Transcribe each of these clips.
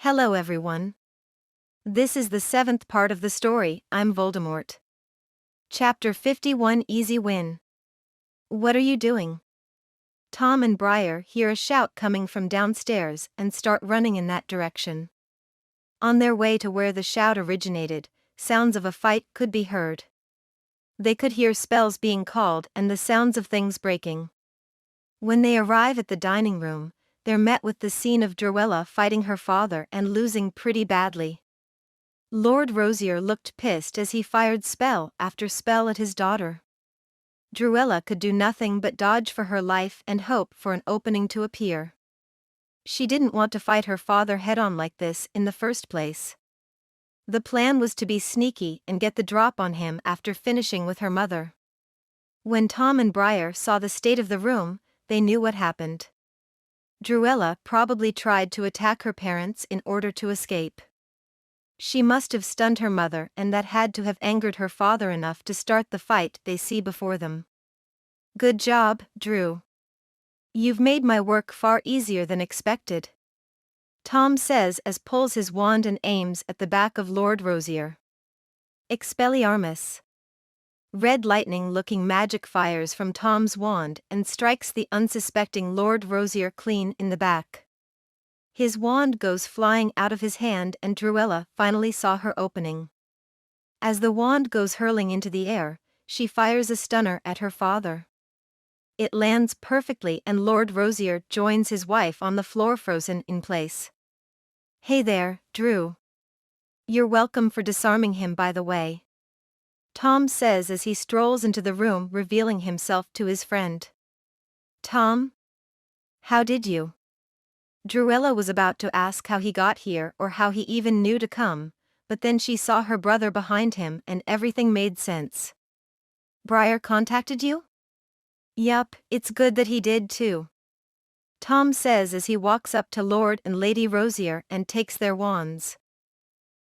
Hello everyone. This is the 7th part of the story, I'm Voldemort. Chapter 51 Easy Win. What are you doing? Tom and Briar hear a shout coming from downstairs and start running in that direction. On their way to where the shout originated, sounds of a fight could be heard. They could hear spells being called and the sounds of things breaking. When they arrive at the dining room, they're met with the scene of Druella fighting her father and losing pretty badly. Lord Rosier looked pissed as he fired spell after spell at his daughter. Druella could do nothing but dodge for her life and hope for an opening to appear. She didn't want to fight her father head-on like this in the first place. The plan was to be sneaky and get the drop on him after finishing with her mother. When Tom and Briar saw the state of the room, they knew what happened. Druella probably tried to attack her parents in order to escape. She must have stunned her mother, and that had to have angered her father enough to start the fight they see before them. Good job, Drew. You've made my work far easier than expected. Tom says as pulls his wand and aims at the back of Lord Rosier. Expelliarmus. Red lightning-looking magic fires from Tom's wand and strikes the unsuspecting Lord Rosier clean in the back. His wand goes flying out of his hand and Druella finally saw her opening. As the wand goes hurling into the air, she fires a stunner at her father. It lands perfectly and Lord Rosier joins his wife on the floor frozen in place. Hey there, Drew. You're welcome for disarming him, by the way. Tom says as he strolls into the room, revealing himself to his friend. Tom? How did you? Druella was about to ask how he got here or how he even knew to come, but then she saw her brother behind him and everything made sense. Briar contacted you? Yup, it's good that he did too. Tom says as he walks up to Lord and Lady Rosier and takes their wands.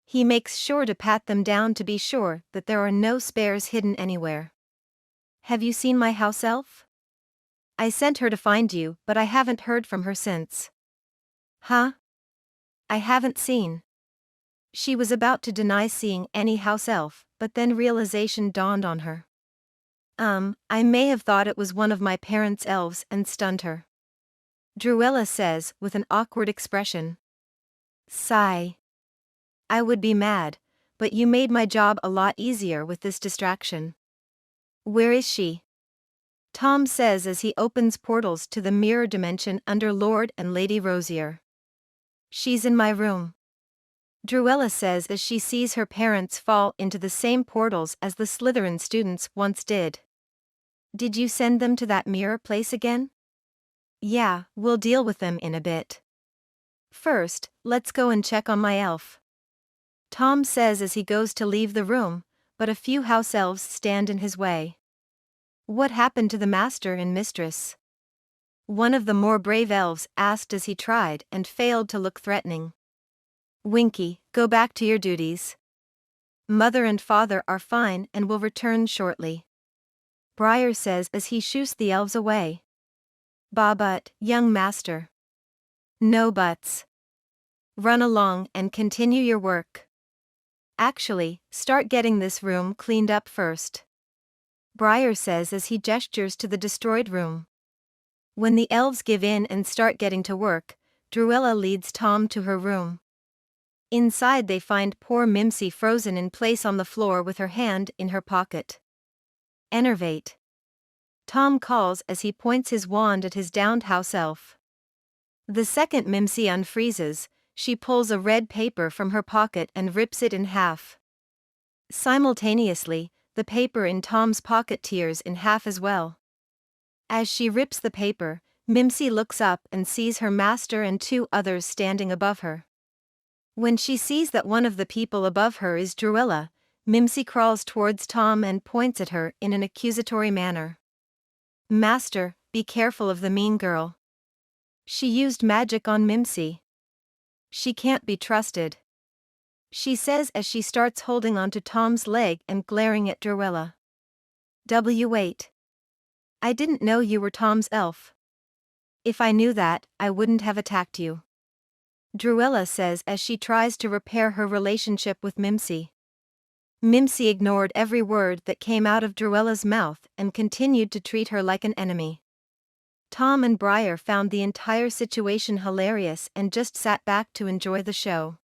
He makes sure to pat them down to be sure that there are no spares hidden anywhere. Have you seen my house elf? I sent her to find you, but I haven't heard from her since. Huh? I haven't seen. She was about to deny seeing any house elf, but then realization dawned on her. I may have thought it was one of my parents' elves and stunned her. Druella says with an awkward expression. Sigh. I would be mad, but you made my job a lot easier with this distraction. Where is she? Tom says as he opens portals to the mirror dimension under Lord and Lady Rosier. She's in my room. Druella says as she sees her parents fall into the same portals as the Slytherin students once did. Did you send them to that mirror place again? Yeah, we'll deal with them in a bit. First, let's go and check on my elf. Tom says as he goes to leave the room, but a few house elves stand in his way. What happened to the master and mistress? One of the more brave elves asked as he tried and failed to look threatening. Winky, go back to your duties. Mother and father are fine and will return shortly. Briar says as he shoos the elves away. But, young master. No buts. Run along and continue your work. Actually, start getting this room cleaned up first. Briar says as he gestures to the destroyed room. When the elves give in and start getting to work, Druella leads Tom to her room. Inside they find poor Mimsy frozen in place on the floor with her hand in her pocket. Enervate. Tom calls as he points his wand at his downed house elf. The second Mimsy unfreezes, she pulls a red paper from her pocket and rips it in half. Simultaneously, the paper in Tom's pocket tears in half as well. As she rips the paper, Mimsy looks up and sees her master and two others standing above her. When she sees that one of the people above her is Druella, Mimsy crawls towards Tom and points at her in an accusatory manner. Master, be careful of the mean girl. She used magic on Mimsy. She can't be trusted. She says as she starts holding onto Tom's leg and glaring at Druella. Wait. I didn't know you were Tom's elf. If I knew that, I wouldn't have attacked you. Druella says as she tries to repair her relationship with Mimsy. Mimsy ignored every word that came out of Druella's mouth and continued to treat her like an enemy. Tom and Briar found the entire situation hilarious and just sat back to enjoy the show.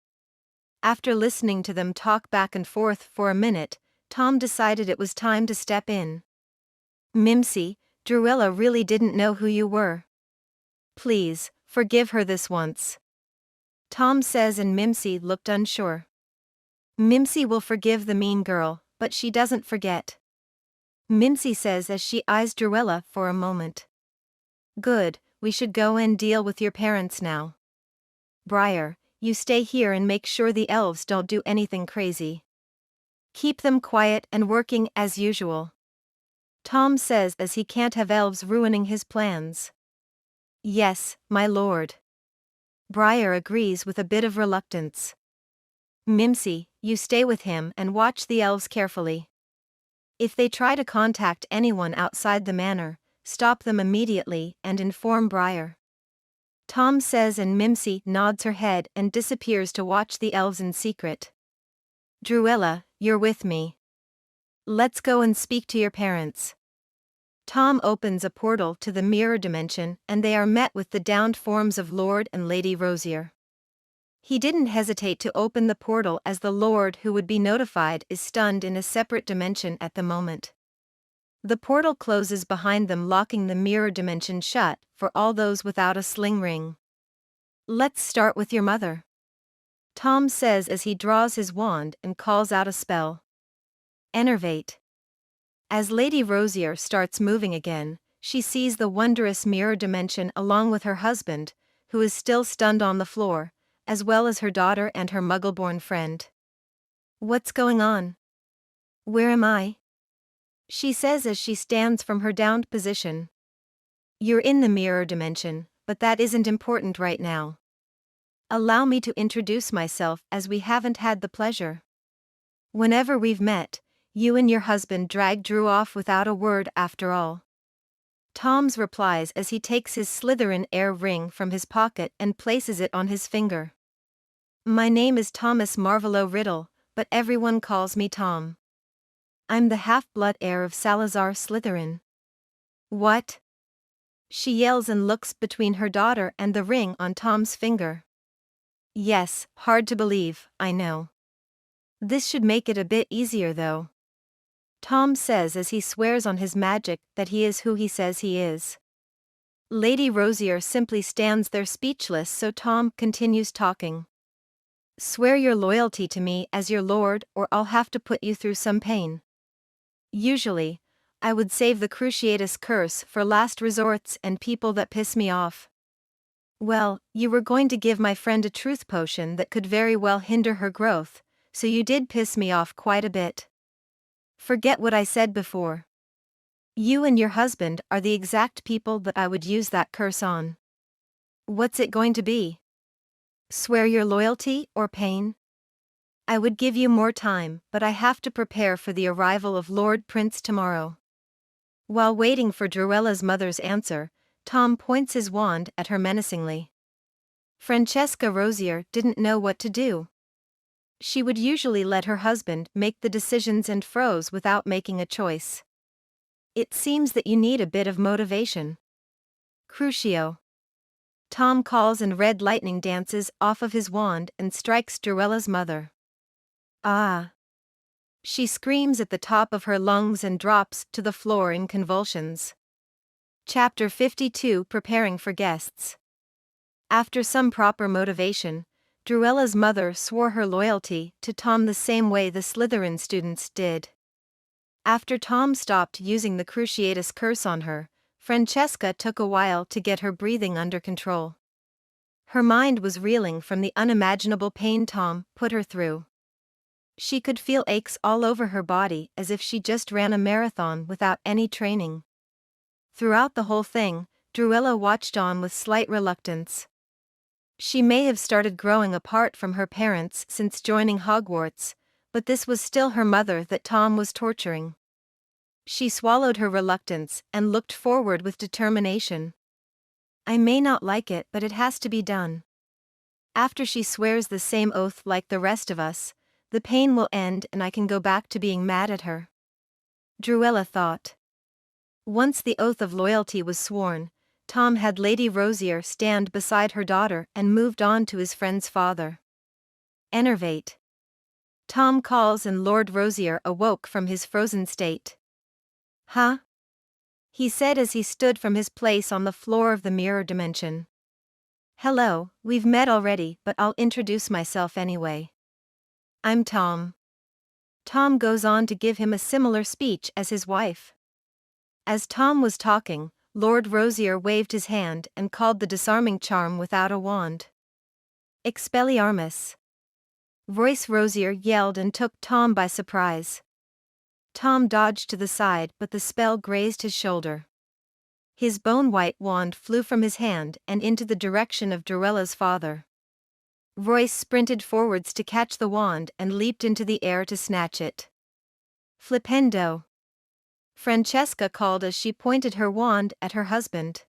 After listening to them talk back and forth for a minute, Tom decided it was time to step in. Mimsy, Druella really didn't know who you were. Please, forgive her this once. Tom says, and Mimsy looked unsure. Mimsy will forgive the mean girl, but she doesn't forget. Mimsy says as she eyes Druella for a moment. Good, we should go and deal with your parents now. Briar, you stay here and make sure the elves don't do anything crazy. Keep them quiet and working as usual. Tom says as he can't have elves ruining his plans. Yes, my lord. Briar agrees with a bit of reluctance. Mimsy, you stay with him and watch the elves carefully. If they try to contact anyone outside the manor, stop them immediately and inform Briar. Tom says, and Mimsy nods her head and disappears to watch the elves in secret. Druella, you're with me. Let's go and speak to your parents. Tom opens a portal to the mirror dimension and they are met with the downed forms of Lord and Lady Rosier. He didn't hesitate to open the portal as the Lord who would be notified is stunned in a separate dimension at the moment. The portal closes behind them, locking the mirror dimension shut for all those without a sling ring. Let's start with your mother. Tom says as he draws his wand and calls out a spell. Enervate. As Lady Rosier starts moving again, she sees the wondrous mirror dimension along with her husband, who is still stunned on the floor, as well as her daughter and her muggle-born friend. What's going on? Where am I? She says as she stands from her downed position. You're in the mirror dimension, but that isn't important right now. Allow me to introduce myself as we haven't had the pleasure. Whenever we've met, you and your husband dragged Drew off without a word after all. Tom's replies as he takes his Slytherin heir ring from his pocket and places it on his finger. My name is Thomas Marvolo Riddle, but everyone calls me Tom. I'm the half-blood heir of Salazar Slytherin. What? She yells and looks between her daughter and the ring on Tom's finger. Yes, hard to believe, I know. This should make it a bit easier though. Tom says as he swears on his magic that he is who he says he is. Lady Rosier simply stands there speechless, so Tom continues talking. Swear your loyalty to me as your lord or I'll have to put you through some pain. Usually, I would save the Cruciatus curse for last resorts and people that piss me off. Well, you were going to give my friend a truth potion that could very well hinder her growth, so you did piss me off quite a bit. Forget what I said before. You and your husband are the exact people that I would use that curse on. What's it going to be? Swear your loyalty or pain? I would give you more time, but I have to prepare for the arrival of Lord Prince tomorrow. While waiting for Druella's mother's answer, Tom points his wand at her menacingly. Francesca Rosier didn't know what to do. She would usually let her husband make the decisions and froze without making a choice. It seems that you need a bit of motivation. Crucio. Tom calls and red lightning dances off of his wand and strikes Druella's mother. Ah! She screams at the top of her lungs and drops to the floor in convulsions. Chapter 52, Preparing for Guests. After some proper motivation, Druella's mother swore her loyalty to Tom the same way the Slytherin students did. After Tom stopped using the Cruciatus curse on her, Francesca took a while to get her breathing under control. Her mind was reeling from the unimaginable pain Tom put her through. She could feel aches all over her body as if she just ran a marathon without any training. Throughout the whole thing, Druella watched on with slight reluctance. She may have started growing apart from her parents since joining Hogwarts, but this was still her mother that Tom was torturing. She swallowed her reluctance and looked forward with determination. I may not like it, but it has to be done. After she swears the same oath like the rest of us, the pain will end and I can go back to being mad at her. Druella thought. Once the oath of loyalty was sworn, Tom had Lady Rosier stand beside her daughter and moved on to his friend's father. Enervate. Tom calls and Lord Rosier awoke from his frozen state. Huh? He said as he stood from his place on the floor of the mirror dimension. Hello, we've met already, but I'll introduce myself anyway. I'm Tom. Tom goes on to give him a similar speech as his wife. As Tom was talking, Lord Rosier waved his hand and called the disarming charm without a wand. Expelliarmus. Royce Rosier yelled and took Tom by surprise. Tom dodged to the side but the spell grazed his shoulder. His bone-white wand flew from his hand and into the direction of Druella's father. Royce sprinted forwards to catch the wand and leaped into the air to snatch it. Flipendo! Francesca called as she pointed her wand at her husband.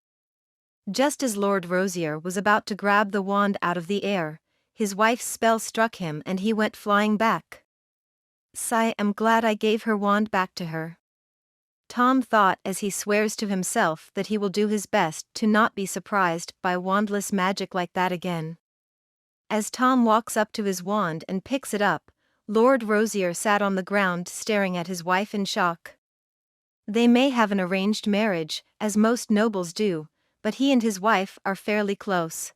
Just as Lord Rosier was about to grab the wand out of the air, his wife's spell struck him and he went flying back. Sigh, I'm glad I gave her wand back to her. Tom thought as he swears to himself that he will do his best to not be surprised by wandless magic like that again. As Tom walks up to his wand and picks it up, Lord Rosier sat on the ground staring at his wife in shock. They may have an arranged marriage, as most nobles do, but he and his wife are fairly close.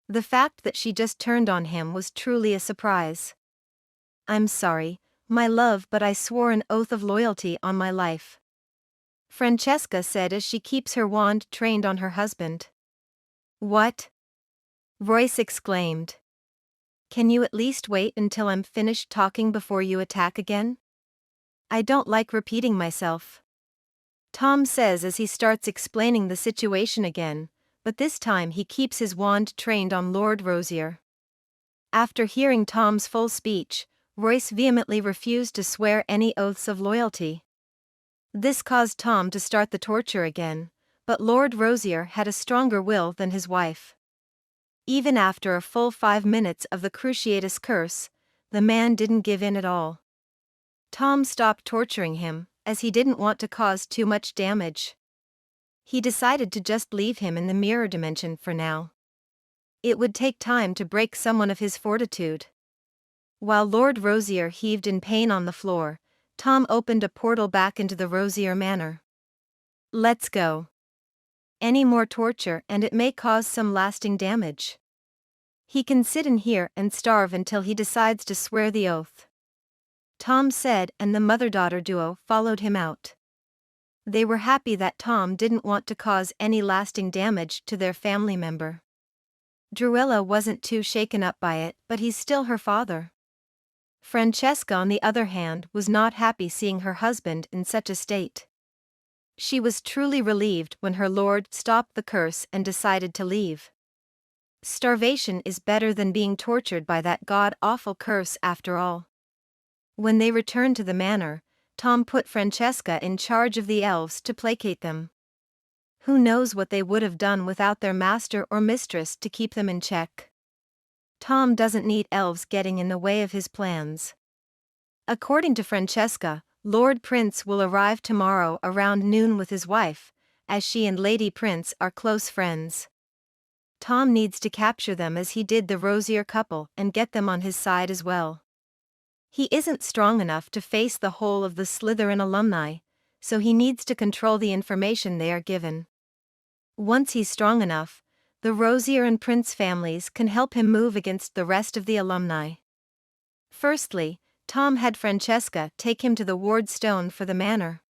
The fact that she just turned on him was truly a surprise. I'm sorry, my love, but I swore an oath of loyalty on my life. Francesca said as she keeps her wand trained on her husband. What? Royce exclaimed. Can you at least wait until I'm finished talking before you attack again? I don't like repeating myself. Tom says as he starts explaining the situation again, but this time he keeps his wand trained on Lord Rosier. After hearing Tom's full speech, Royce vehemently refused to swear any oaths of loyalty. This caused Tom to start the torture again, but Lord Rosier had a stronger will than his wife. Even after a full 5 minutes of the Cruciatus curse, the man didn't give in at all. Tom stopped torturing him, as he didn't want to cause too much damage. He decided to just leave him in the mirror dimension for now. It would take time to break someone of his fortitude. While Lord Rosier heaved in pain on the floor, Tom opened a portal back into the Rosier Manor. Let's go. Any more torture and it may cause some lasting damage. He can sit in here and starve until he decides to swear the oath. Tom said, and the mother-daughter duo followed him out. They were happy that Tom didn't want to cause any lasting damage to their family member. Druella wasn't too shaken up by it, but he's still her father. Francesca, on the other hand, was not happy seeing her husband in such a state. She was truly relieved when her lord stopped the curse and decided to leave. Starvation is better than being tortured by that god-awful curse after all. When they returned to the manor, Tom put Francesca in charge of the elves to placate them. Who knows what they would have done without their master or mistress to keep them in check. Tom doesn't need elves getting in the way of his plans. According to Francesca, Lord Prince will arrive tomorrow around noon with his wife, as she and Lady Prince are close friends. Tom needs to capture them as he did the Rosier couple and get them on his side as well. He isn't strong enough to face the whole of the Slytherin alumni, so he needs to control the information they are given. Once he's strong enough, the Rosier and Prince families can help him move against the rest of the alumni. Firstly, Tom had Francesca take him to the ward stone for the manor.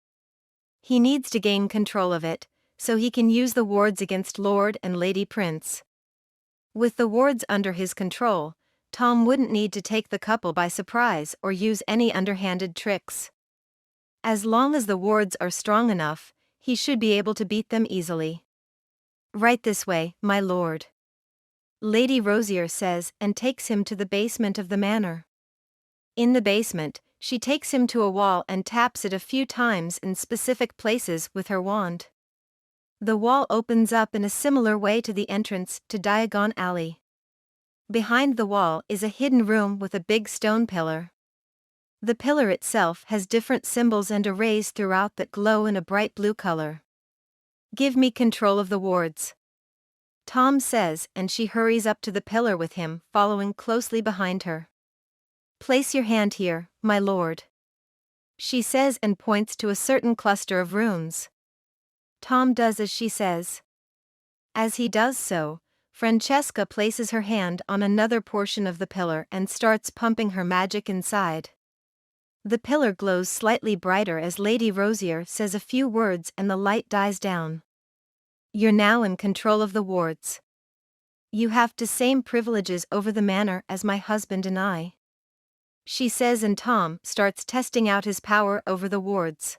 He needs to gain control of it, so he can use the wards against Lord and Lady Prince. With the wards under his control, Tom wouldn't need to take the couple by surprise or use any underhanded tricks. As long as the wards are strong enough, he should be able to beat them easily. Right this way, my lord. Lady Rosier says and takes him to the basement of the manor. In the basement, she takes him to a wall and taps it a few times in specific places with her wand. The wall opens up in a similar way to the entrance to Diagon Alley. Behind the wall is a hidden room with a big stone pillar. The pillar itself has different symbols and arrays throughout that glow in a bright blue color. "Give me control of the wards," Tom says, and she hurries up to the pillar with him, following closely behind her. "Place your hand here, my lord," she says and points to a certain cluster of runes. Tom does as she says. As he does so, Francesca places her hand on another portion of the pillar and starts pumping her magic inside. The pillar glows slightly brighter as Lady Rosier says a few words and the light dies down. "You're now in control of the wards. You have the same privileges over the manor as my husband and I," she says, and Tom starts testing out his power over the wards.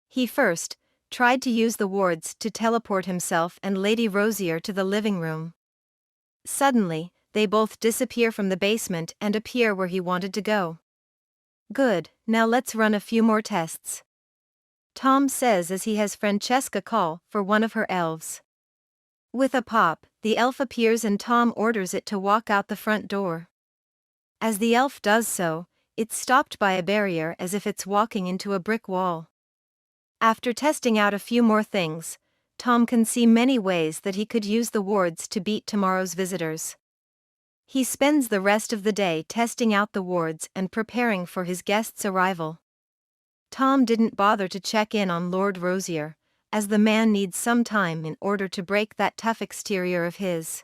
He first tried to use the wards to teleport himself and Lady Rosier to the living room. Suddenly, they both disappear from the basement and appear where he wanted to go. "Good, now let's run a few more tests," Tom says as he has Francesca call for one of her elves. With a pop, the elf appears and Tom orders it to walk out the front door. As the elf does so, it's stopped by a barrier as if it's walking into a brick wall. After testing out a few more things, Tom can see many ways that he could use the wards to beat tomorrow's visitors. He spends the rest of the day testing out the wards and preparing for his guests' arrival. Tom didn't bother to check in on Lord Rosier, as the man needs some time in order to break that tough exterior of his.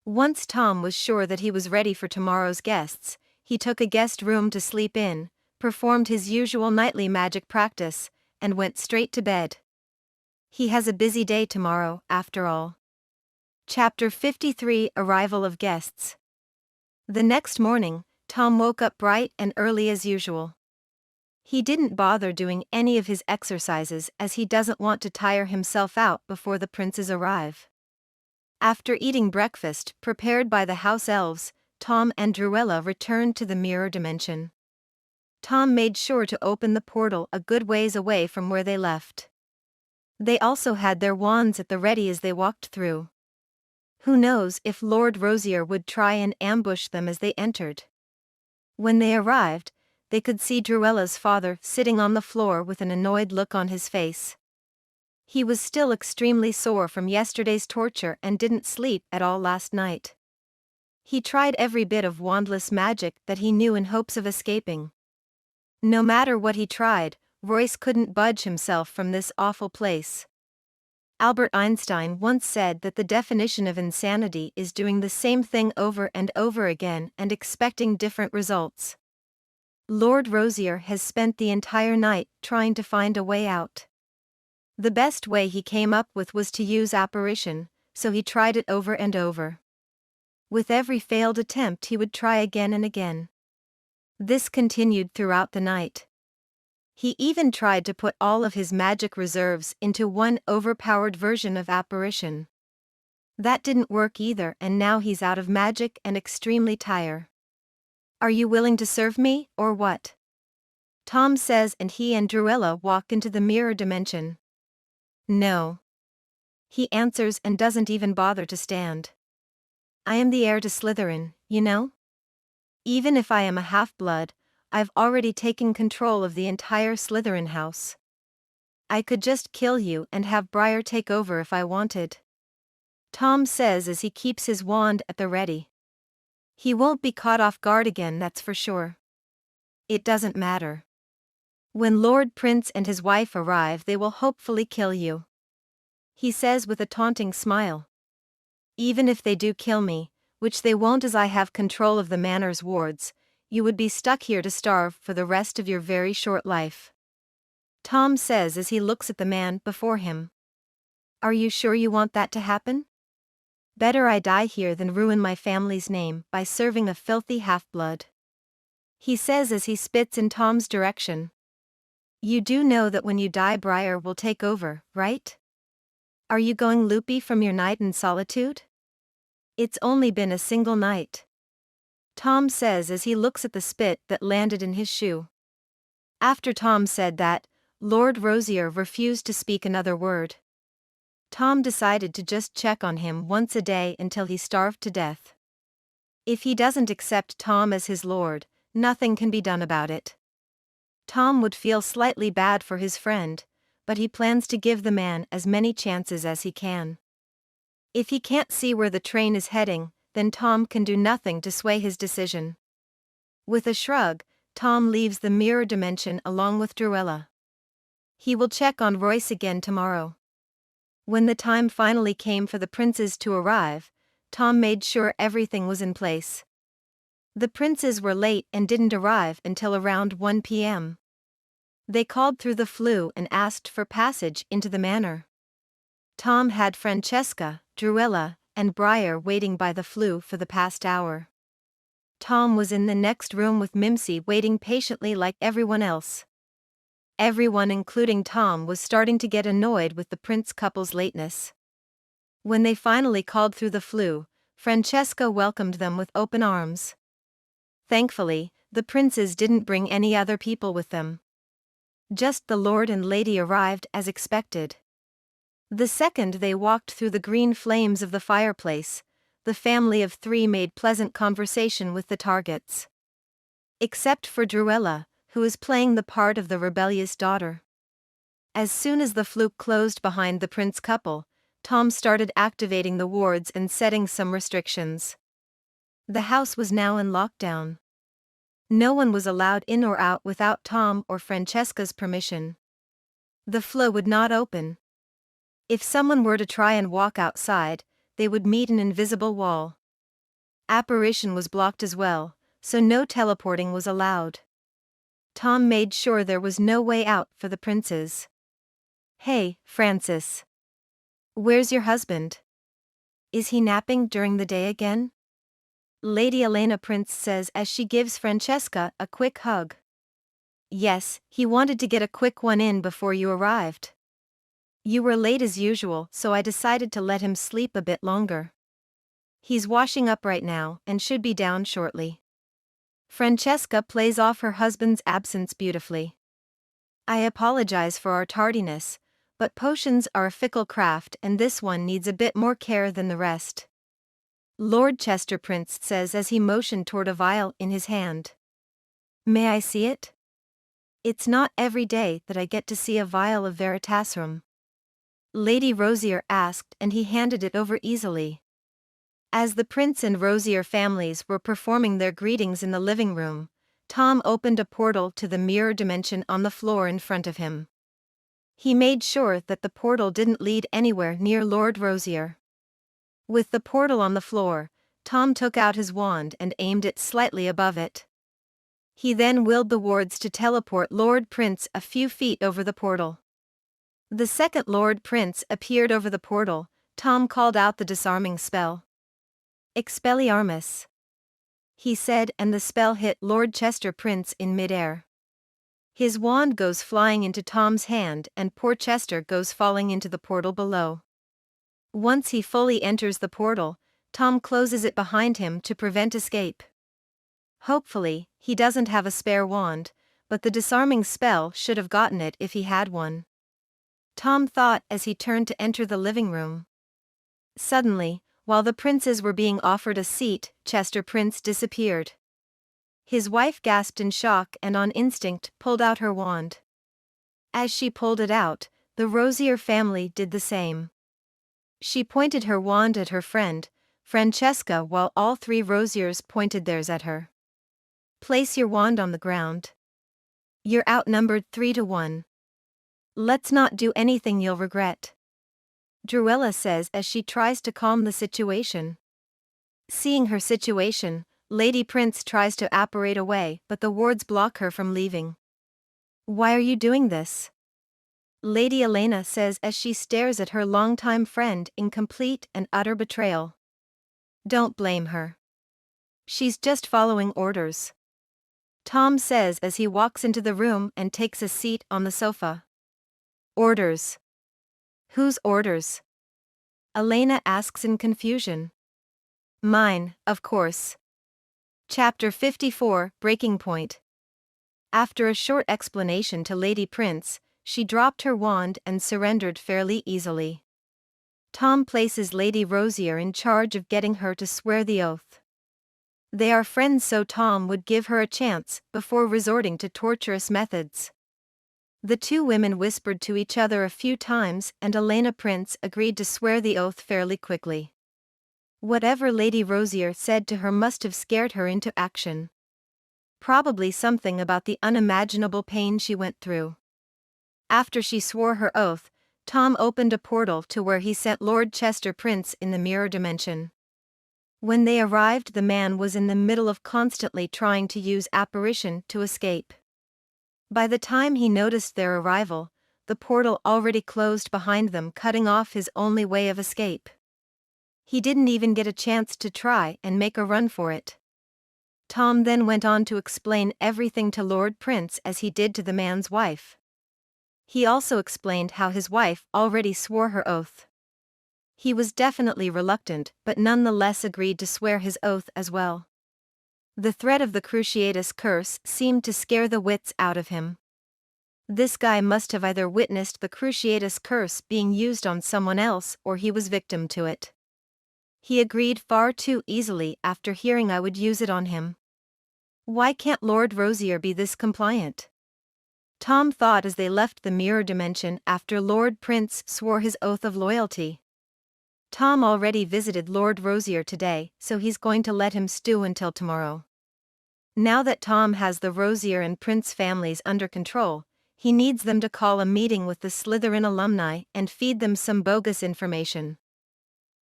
Once Tom was sure that he was ready for tomorrow's guests, he took a guest room to sleep in, performed his usual nightly magic practice, and went straight to bed. He has a busy day tomorrow, after all. Chapter 53: Arrival of Guests. The next morning, Tom woke up bright and early as usual. He didn't bother doing any of his exercises as he doesn't want to tire himself out before the princes arrive. After eating breakfast prepared by the house elves, Tom and Druella returned to the mirror dimension. Tom made sure to open the portal a good ways away from where they left. They also had their wands at the ready as they walked through. Who knows if Lord Rosier would try and ambush them as they entered. When they arrived, they could see Druella's father sitting on the floor with an annoyed look on his face. He was still extremely sore from yesterday's torture and didn't sleep at all last night. He tried every bit of wandless magic that he knew in hopes of escaping. No matter what he tried, Royce couldn't budge himself from this awful place. Albert Einstein once said that the definition of insanity is doing the same thing over and over again and expecting different results. Lord Rosier has spent the entire night trying to find a way out. The best way he came up with was to use apparition, so he tried it over and over. With every failed attempt he would try again and again. This continued throughout the night. He even tried to put all of his magic reserves into one overpowered version of apparition. That didn't work either, and now he's out of magic and extremely tired. "Are you willing to serve me, or what?" Tom says, and he and Druella walk into the mirror dimension. "No," he answers and doesn't even bother to stand. "I am the heir to Slytherin, you know? Even if I am a half-blood, I've already taken control of the entire Slytherin house. I could just kill you and have Briar take over if I wanted," Tom says as he keeps his wand at the ready. He won't be caught off guard again, that's for sure. "It doesn't matter. When Lord Prince and his wife arrive, they will hopefully kill you," he says with a taunting smile. "Even if they do kill me, which they won't as I have control of the manor's wards, you would be stuck here to starve for the rest of your very short life," Tom says as he looks at the man before him. "Are you sure you want that to happen? Better I die here than ruin my family's name by serving a filthy half-blood," he says as he spits in Tom's direction. "You do know that when you die Briar will take over, right? Are you going loopy from your night in solitude? It's only been a single night," Tom says as he looks at the spit that landed in his shoe. After Tom said that, Lord Rosier refused to speak another word. Tom decided to just check on him once a day until he starved to death. If he doesn't accept Tom as his lord, nothing can be done about it. Tom would feel slightly bad for his friend, but he plans to give the man as many chances as he can. If he can't see where the train is heading, then Tom can do nothing to sway his decision. With a shrug, Tom leaves the mirror dimension along with Druella. He will check on Royce again tomorrow. When the time finally came for the princes to arrive, Tom made sure everything was in place. The princes were late and didn't arrive until around 1 p.m. They called through the flue and asked for passage into the manor. Tom had Francesca, Druella, and Briar waiting by the flue for the past hour. Tom was in the next room with Mimsy waiting patiently like everyone else. Everyone including Tom was starting to get annoyed with the prince couple's lateness. When they finally called through the flue, Francesca welcomed them with open arms. Thankfully, the princes didn't bring any other people with them. Just the Lord and Lady arrived as expected. The second they walked through the green flames of the fireplace, the family of three made pleasant conversation with the targets. Except for Druella, who is playing the part of the rebellious daughter. As soon as the fluke closed behind the prince couple, Tom started activating the wards and setting some restrictions. The house was now in lockdown. No one was allowed in or out without Tom or Francesca's permission. The flow would not open. If someone were to try and walk outside, they would meet an invisible wall. Apparition was blocked as well, so no teleporting was allowed. Tom made sure there was no way out for the princes. "Hey, Francis. Where's your husband? Is he napping during the day again?" Lady Elena Prince says as she gives Francesca a quick hug. "Yes, he wanted to get a quick one in before you arrived. You were late as usual, so I decided to let him sleep a bit longer. He's washing up right now and should be down shortly." Francesca plays off her husband's absence beautifully. "I apologize for our tardiness, but potions are a fickle craft and this one needs a bit more care than the rest," Lord Chester Prince says as he motioned toward a vial in his hand. "May I see it? It's not every day that I get to see a vial of Veritasrum," Lady Rosier asked, and he handed it over easily. As the prince and Rosier families were performing their greetings in the living room, Tom opened a portal to the mirror dimension on the floor in front of him. He made sure that the portal didn't lead anywhere near Lord Rosier. With the portal on the floor, Tom took out his wand and aimed it slightly above it. He then willed the wards to teleport Lord Prince a few feet over the portal. The second Lord Prince appeared over the portal. Tom called out the disarming spell. "Expelliarmus," he said, and the spell hit Lord Chester Prince in midair. His wand goes flying into Tom's hand and poor Chester goes falling into the portal below. Once he fully enters the portal, Tom closes it behind him to prevent escape. Hopefully, he doesn't have a spare wand, but the disarming spell should have gotten it if he had one. Tom thought as he turned to enter the living room. Suddenly, while the princes were being offered a seat, Chester Prince disappeared. His wife gasped in shock and on instinct pulled out her wand. As she pulled it out, the Rosier family did the same. She pointed her wand at her friend, Francesca, while all three Rosiers pointed theirs at her. "Place your wand on the ground. You're outnumbered 3-1. Let's not do anything you'll regret," Druella says as she tries to calm the situation. Seeing her situation, Lady Prince tries to apparate away, but the wards block her from leaving. "Why are you doing this?" Lady Elena says as she stares at her longtime friend in complete and utter betrayal. "Don't blame her. She's just following orders," Tom says as he walks into the room and takes a seat on the sofa. "Orders? Whose orders?" Elena asks in confusion. "Mine, of course." Chapter 54, Breaking Point. After a short explanation to Lady Prince, she dropped her wand and surrendered fairly easily. Tom places Lady Rosier in charge of getting her to swear the oath. They are friends, so Tom would give her a chance before resorting to torturous methods. The two women whispered to each other a few times, and Elena Prince agreed to swear the oath fairly quickly. Whatever Lady Rosier said to her must have scared her into action. Probably something about the unimaginable pain she went through. After she swore her oath, Tom opened a portal to where he sent Lord Chester Prince in the mirror dimension. When they arrived, the man was in the middle of constantly trying to use apparition to escape. By the time he noticed their arrival, the portal already closed behind them, cutting off his only way of escape. He didn't even get a chance to try and make a run for it. Tom then went on to explain everything to Lord Prince as he did to the man's wife. He also explained how his wife already swore her oath. He was definitely reluctant, but nonetheless agreed to swear his oath as well. The threat of the Cruciatus curse seemed to scare the wits out of him. This guy must have either witnessed the Cruciatus curse being used on someone else or he was victim to it. He agreed far too easily after hearing I would use it on him. Why can't Lord Rosier be this compliant? Tom thought as they left the mirror dimension after Lord Prince swore his oath of loyalty. Tom already visited Lord Rosier today, so he's going to let him stew until tomorrow. Now that Tom has the Rosier and Prince families under control, he needs them to call a meeting with the Slytherin alumni and feed them some bogus information.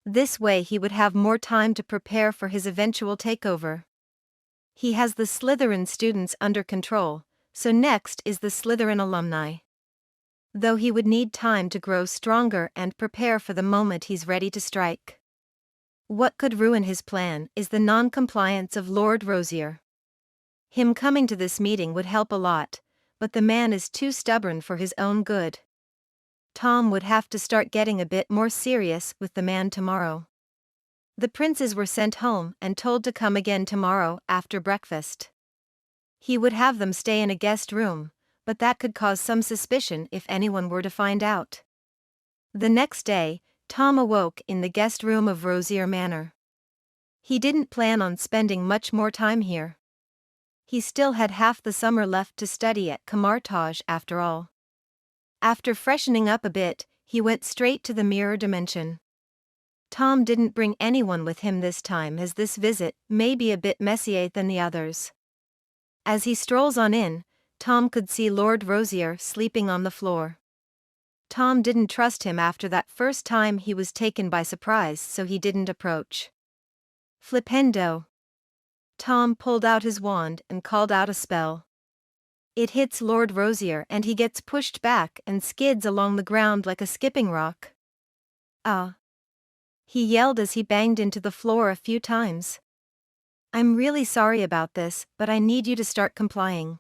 This way he would have more time to prepare for his eventual takeover. He has the Slytherin students under control, so next is the Slytherin alumni. Though he would need time to grow stronger and prepare for the moment he's ready to strike. What could ruin his plan is the non-compliance of Lord Rosier. Him coming to this meeting would help a lot, but the man is too stubborn for his own good. Tom would have to start getting a bit more serious with the man tomorrow. The princes were sent home and told to come again tomorrow after breakfast. He would have them stay in a guest room, but that could cause some suspicion if anyone were to find out. The next day, Tom awoke in the guest room of Rosier Manor. He didn't plan on spending much more time here. He still had half the summer left to study at Camartage after all. After freshening up a bit, he went straight to the mirror dimension. Tom didn't bring anyone with him this time, as this visit may be a bit messier than the others. As he strolls on in, Tom could see Lord Rosier sleeping on the floor. Tom didn't trust him after that first time he was taken by surprise, so he didn't approach. Flipendo. Tom pulled out his wand and called out a spell. It hits Lord Rosier and he gets pushed back and skids along the ground like a skipping rock. Ah! He yelled as he banged into the floor a few times. I'm really sorry about this, but I need you to start complying.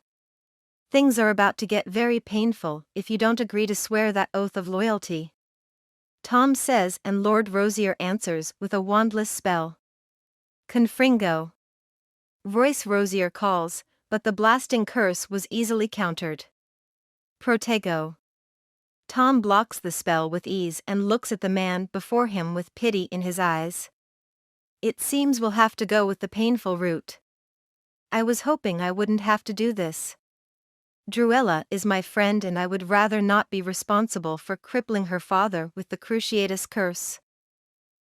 Things are about to get very painful if you don't agree to swear that oath of loyalty. Tom says, and Lord Rosier answers with a wandless spell. Confringo. Royce Rosier calls, but the blasting curse was easily countered. Protego. Tom blocks the spell with ease and looks at the man before him with pity in his eyes. It seems we'll have to go with the painful route. I was hoping I wouldn't have to do this. Druella is my friend and I would rather not be responsible for crippling her father with the Cruciatus curse.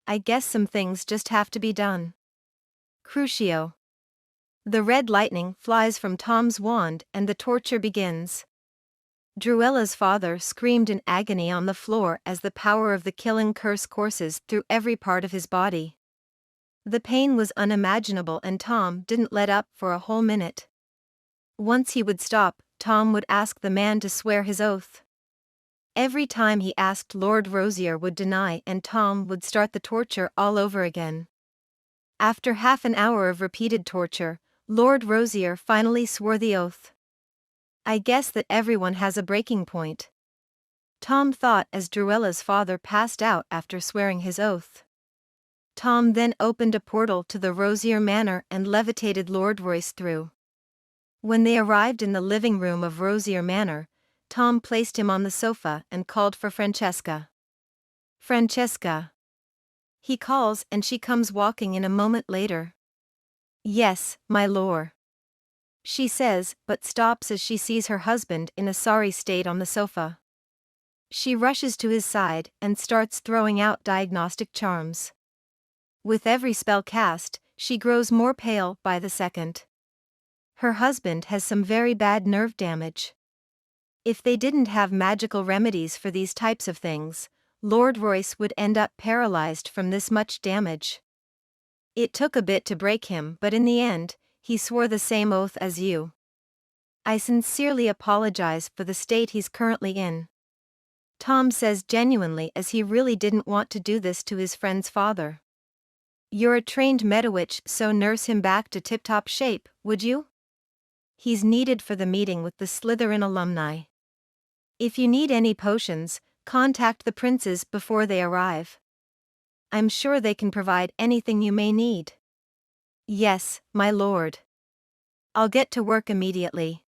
I guess some things just have to be done. Crucio. The red lightning flies from Tom's wand and the torture begins. Druella's father screamed in agony on the floor as the power of the killing curse courses through every part of his body. The pain was unimaginable and Tom didn't let up for a whole minute. Once he would stop, Tom would ask the man to swear his oath. Every time he asked, Lord Rosier would deny and Tom would start the torture all over again. After half an hour of repeated torture, Lord Rosier finally swore the oath. I guess that everyone has a breaking point. Tom thought as Druella's father passed out after swearing his oath. Tom then opened a portal to the Rosier Manor and levitated Lord Royce through. When they arrived in the living room of Rosier Manor, Tom placed him on the sofa and called for Francesca. Francesca. He calls and she comes walking in a moment later. Yes, my lord, she says, but stops as she sees her husband in a sorry state on the sofa. She rushes to his side and starts throwing out diagnostic charms. With every spell cast, she grows more pale by the second. Her husband has some very bad nerve damage. If they didn't have magical remedies for these types of things, Lord Royce would end up paralyzed from this much damage. It took a bit to break him, but in the end, he swore the same oath as you. I sincerely apologize for the state he's currently in. Tom says genuinely, as he really didn't want to do this to his friend's father. You're a trained Medowitch, so nurse him back to tip-top shape, would you? He's needed for the meeting with the Slytherin alumni. If you need any potions, contact the princes before they arrive. I'm sure they can provide anything you may need. Yes, my lord. I'll get to work immediately,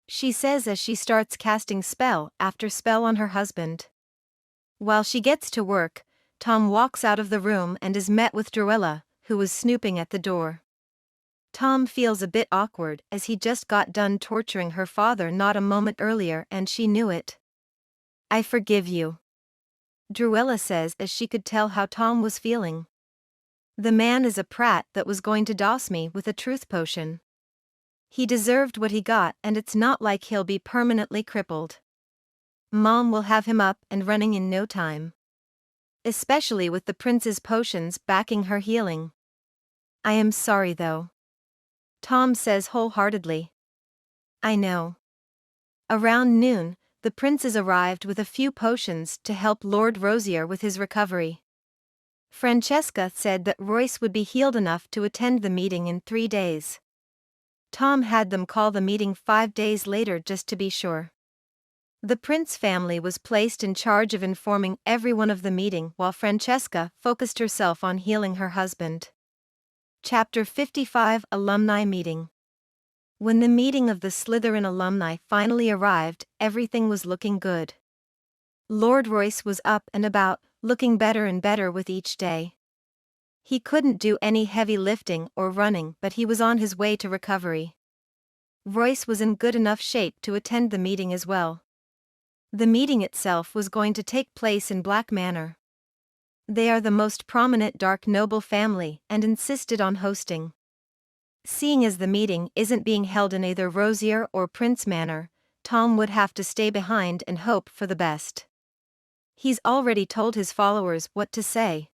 she says as she starts casting spell after spell on her husband. While she gets to work, Tom walks out of the room and is met with Druella, who was snooping at the door. Tom feels a bit awkward as he just got done torturing her father not a moment earlier and she knew it. I forgive you, Druella says as she could tell how Tom was feeling. The man is a prat that was going to douse me with a truth potion. He deserved what he got, and it's not like he'll be permanently crippled. Mom will have him up and running in no time. Especially with the prince's potions backing her healing. I am sorry though, Tom says wholeheartedly. I know. Around noon, the princes arrived with a few potions to help Lord Rosier with his recovery. Francesca said that Royce would be healed enough to attend the meeting in 3 days. Tom had them call the meeting 5 days later just to be sure. The Prince family was placed in charge of informing everyone of the meeting while Francesca focused herself on healing her husband. Chapter 55 Alumni Meeting. When the meeting of the Slytherin alumni finally arrived, everything was looking good. Lord Royce was up and about, looking better and better with each day. He couldn't do any heavy lifting or running, but he was on his way to recovery. Royce was in good enough shape to attend the meeting as well. The meeting itself was going to take place in Black Manor. They are the most prominent dark noble family and insisted on hosting. Seeing as the meeting isn't being held in either Rosier or Prince Manor, Tom would have to stay behind and hope for the best. He's already told his followers what to say.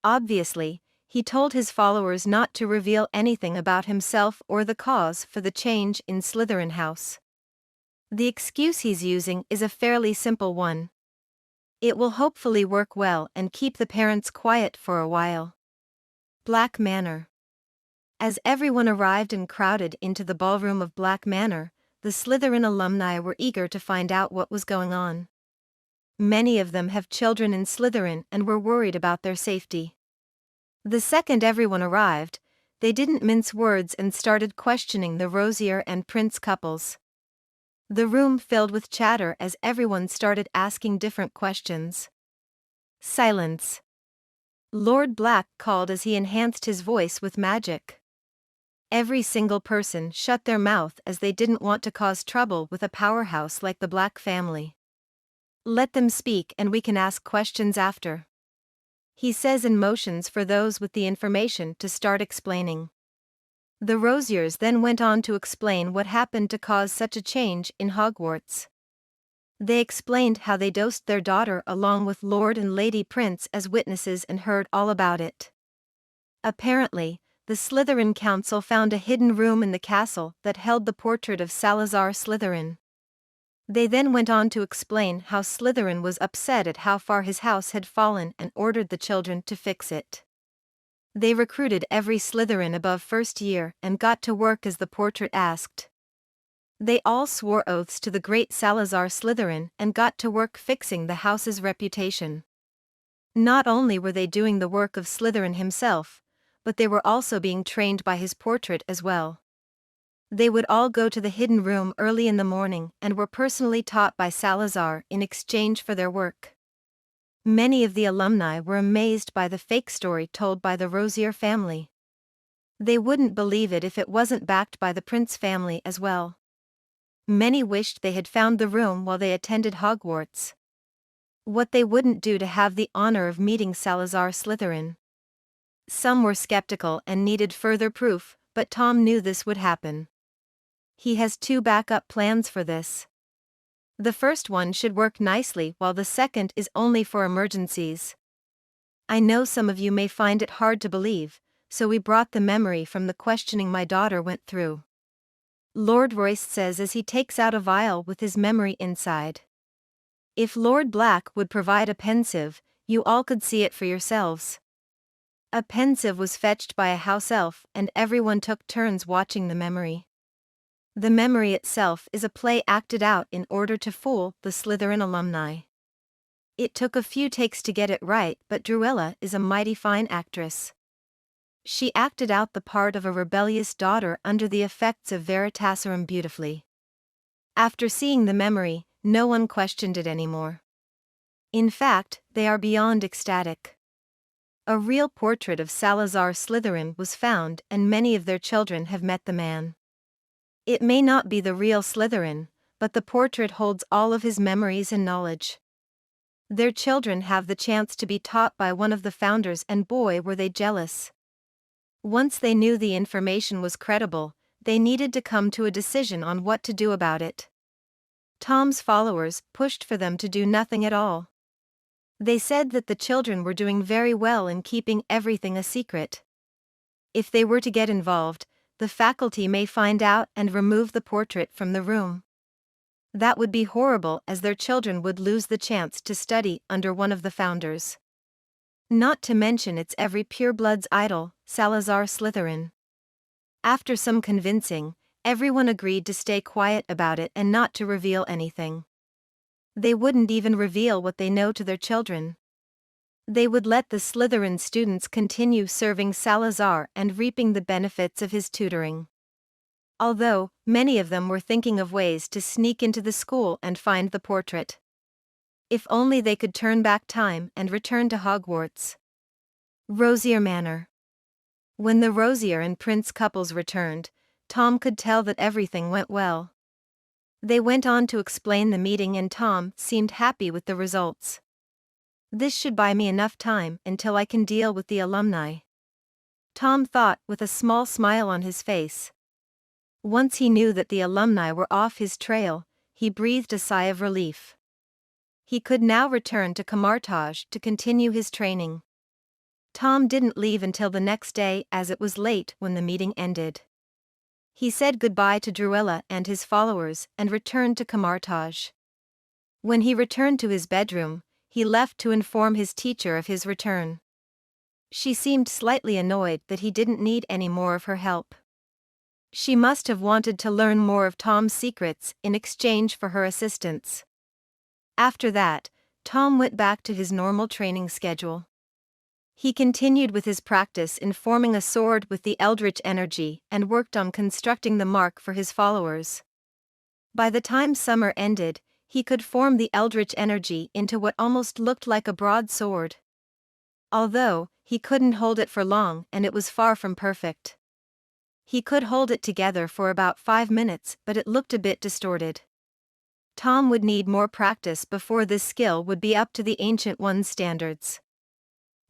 Obviously, he told his followers not to reveal anything about himself or the cause for the change in Slytherin House. The excuse he's using is a fairly simple one. It will hopefully work well and keep the parents quiet for a while. Black Manor. As everyone arrived and crowded into the ballroom of Black Manor, the Slytherin alumni were eager to find out what was going on. Many of them have children in Slytherin and were worried about their safety. The second everyone arrived, they didn't mince words and started questioning the Rosier and Prince couples. The room filled with chatter as everyone started asking different questions. Silence, Lord Black called as he enhanced his voice with magic. Every single person shut their mouth as they didn't want to cause trouble with a powerhouse like the Black family. Let them speak and we can ask questions after, he says and motions for those with the information to start explaining. The Rosiers then went on to explain what happened to cause such a change in Hogwarts. They explained how they dosed their daughter along with Lord and Lady Prince as witnesses and heard all about it. Apparently, the Slytherin Council found a hidden room in the castle that held the portrait of Salazar Slytherin. They then went on to explain how Slytherin was upset at how far his house had fallen and ordered the children to fix it. They recruited every Slytherin above first year and got to work as the portrait asked. They all swore oaths to the great Salazar Slytherin and got to work fixing the house's reputation. Not only were they doing the work of Slytherin himself, but they were also being trained by his portrait as well. They would all go to the hidden room early in the morning and were personally taught by Salazar in exchange for their work. Many of the alumni were amazed by the fake story told by the Rosier family. They wouldn't believe it if it wasn't backed by the Prince family as well. Many wished they had found the room while they attended Hogwarts. What they wouldn't do to have the honor of meeting Salazar Slytherin. Some were skeptical and needed further proof, but Tom knew this would happen. He has 2 backup plans for this. The first one should work nicely while the second is only for emergencies. I know some of you may find it hard to believe, so we brought the memory from the questioning my daughter went through. Lord Royce says as he takes out a vial with his memory inside. If Lord Black would provide a pensieve, you all could see it for yourselves. A pensieve was fetched by a house elf and everyone took turns watching the memory. The memory itself is a play acted out in order to fool the Slytherin alumni. It took a few takes to get it right, but Druella is a mighty fine actress. She acted out the part of a rebellious daughter under the effects of Veritaserum beautifully. After seeing the memory, no one questioned it anymore. In fact, they are beyond ecstatic. A real portrait of Salazar Slytherin was found and many of their children have met the man. It may not be the real Slytherin, but the portrait holds all of his memories and knowledge. Their children have the chance to be taught by one of the founders and boy were they jealous. Once they knew the information was credible, they needed to come to a decision on what to do about it. Tom's followers pushed for them to do nothing at all. They said that the children were doing very well in keeping everything a secret. If they were to get involved, the faculty may find out and remove the portrait from the room. That would be horrible as their children would lose the chance to study under one of the founders. Not to mention it's every pureblood's idol, Salazar Slytherin. After some convincing, everyone agreed to stay quiet about it and not to reveal anything. They wouldn't even reveal what they know to their children. They would let the Slytherin students continue serving Salazar and reaping the benefits of his tutoring. Although, many of them were thinking of ways to sneak into the school and find the portrait. If only they could turn back time and return to Hogwarts. Rosier Manor. When the Rosier and Prince couples returned, Tom could tell that everything went well. They went on to explain the meeting and Tom seemed happy with the results. This should buy me enough time until I can deal with the alumni. Tom thought with a small smile on his face. Once he knew that the alumni were off his trail, he breathed a sigh of relief. He could now return to Camartage to continue his training. Tom didn't leave until the next day as it was late when the meeting ended. He said goodbye to Druella and his followers and returned to Camartage. When he returned to his bedroom, he left to inform his teacher of his return. She seemed slightly annoyed that he didn't need any more of her help. She must have wanted to learn more of Tom's secrets in exchange for her assistance. After that, Tom went back to his normal training schedule. He continued with his practice in forming a sword with the Eldritch energy and worked on constructing the mark for his followers. By the time summer ended, he could form the Eldritch energy into what almost looked like a broadsword. Although, he couldn't hold it for long and it was far from perfect. He could hold it together for about 5 minutes, but it looked a bit distorted. Tom would need more practice before this skill would be up to the Ancient One's standards.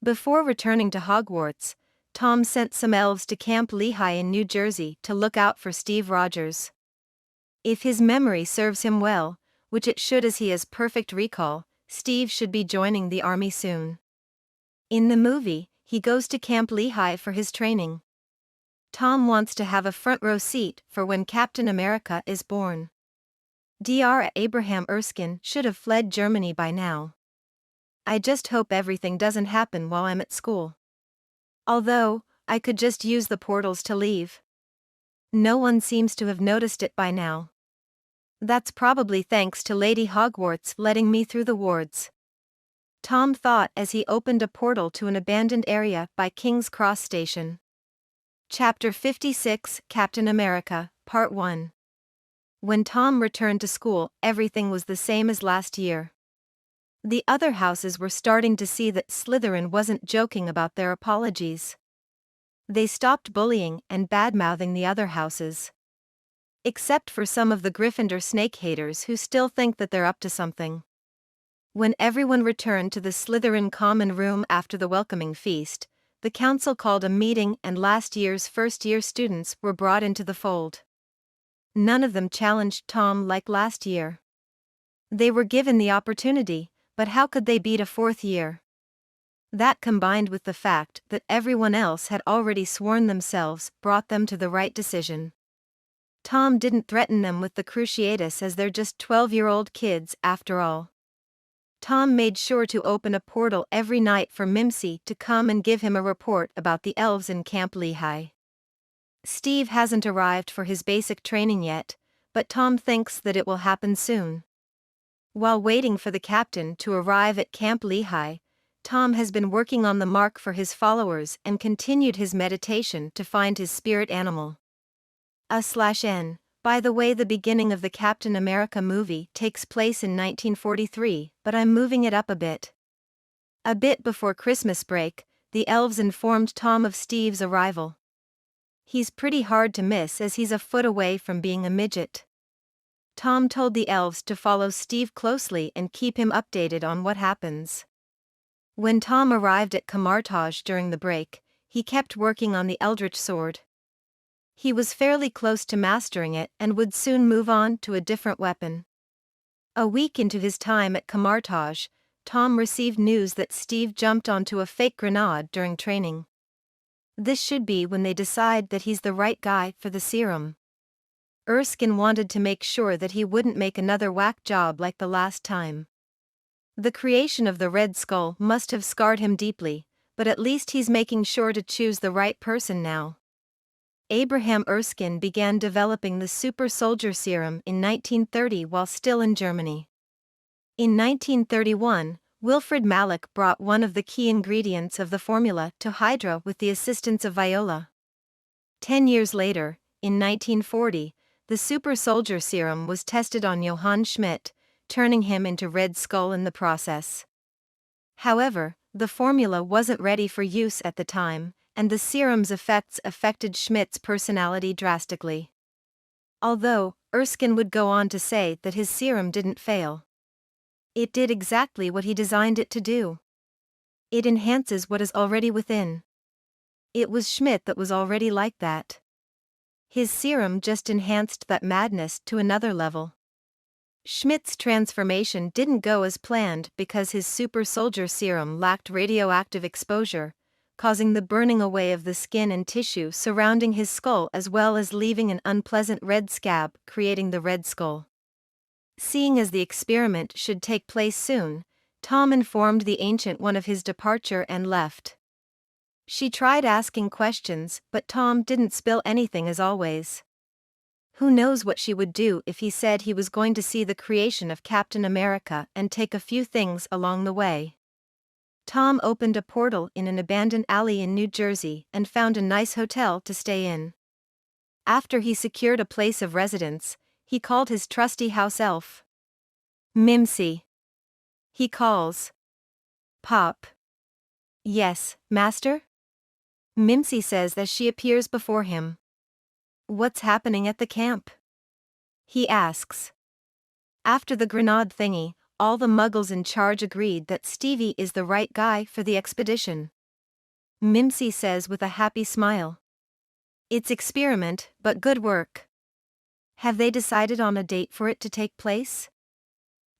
Before returning to Hogwarts, Tom sent some elves to Camp Lehigh in New Jersey to look out for Steve Rogers. If his memory serves him well, which it should as he has perfect recall, Steve should be joining the army soon. In the movie, he goes to Camp Lehigh for his training. Tom wants to have a front row seat for when Captain America is born. Dr. Abraham Erskine should have fled Germany by now. I just hope everything doesn't happen while I'm at school. Although, I could just use the portals to leave. No one seems to have noticed it by now. That's probably thanks to Lady Hogwarts letting me through the wards. Tom thought as he opened a portal to an abandoned area by King's Cross Station. Chapter 56, Captain America, Part 1. When Tom returned to school, everything was the same as last year. The other houses were starting to see that Slytherin wasn't joking about their apologies. They stopped bullying and bad-mouthing the other houses. Except for some of the Gryffindor snake haters who still think that they're up to something. When everyone returned to the Slytherin common room after the welcoming feast, the council called a meeting and last year's first-year students were brought into the fold. None of them challenged Tom like last year. They were given the opportunity, but how could they beat a fourth year? That combined with the fact that everyone else had already sworn themselves brought them to the right decision. Tom didn't threaten them with the Cruciatus as they're just 12-year-old kids after all. Tom made sure to open a portal every night for Mimsy to come and give him a report about the elves in Camp Lehigh. Steve hasn't arrived for his basic training yet, but Tom thinks that it will happen soon. While waiting for the captain to arrive at Camp Lehigh, Tom has been working on the mark for his followers and continued his meditation to find his spirit animal. A/N. By the way, the beginning of the Captain America movie takes place in 1943, but I'm moving it up a bit. A bit before Christmas break, the elves informed Tom of Steve's arrival. He's pretty hard to miss as he's a foot away from being a midget. Tom told the elves to follow Steve closely and keep him updated on what happens. When Tom arrived at Camartage during the break, he kept working on the Eldritch Sword. He was fairly close to mastering it and would soon move on to a different weapon. A week into his time at Camartage, Tom received news that Steve jumped onto a fake grenade during training. This should be when they decide that he's the right guy for the serum. Erskine wanted to make sure that he wouldn't make another whack job like the last time. The creation of the Red Skull must have scarred him deeply, but at least he's making sure to choose the right person now. Abraham Erskine began developing the super soldier serum in 1930 while still in Germany. In 1931, Wilfred Malloch brought one of the key ingredients of the formula to Hydra with the assistance of Viola. 10 years later, in 1940, the super soldier serum was tested on Johann Schmidt, turning him into Red Skull in the process. However, the formula wasn't ready for use at the time, and the serum's effects affected Schmidt's personality drastically. Although, Erskine would go on to say that his serum didn't fail. It did exactly what he designed it to do. It enhances what is already within. It was Schmidt that was already like that. His serum just enhanced that madness to another level. Schmidt's transformation didn't go as planned because his super soldier serum lacked radioactive exposure, causing the burning away of the skin and tissue surrounding his skull as well as leaving an unpleasant red scab, creating the Red Skull. Seeing as the experiment should take place soon, Tom informed the Ancient One of his departure and left. She tried asking questions, but Tom didn't spill anything as always. Who knows what she would do if he said he was going to see the creation of Captain America and take a few things along the way. Tom opened a portal in an abandoned alley in New Jersey and found a nice hotel to stay in. After he secured a place of residence, he called his trusty house elf Mimsy. He calls. Pop. Yes, master? Mimsy says as she appears before him. What's happening at the camp? He asks. After the grenade thingy, all the muggles in charge agreed that Stevie is the right guy for the expedition. Mimsy says with a happy smile. It's experiment, but good work. Have they decided on a date for it to take place?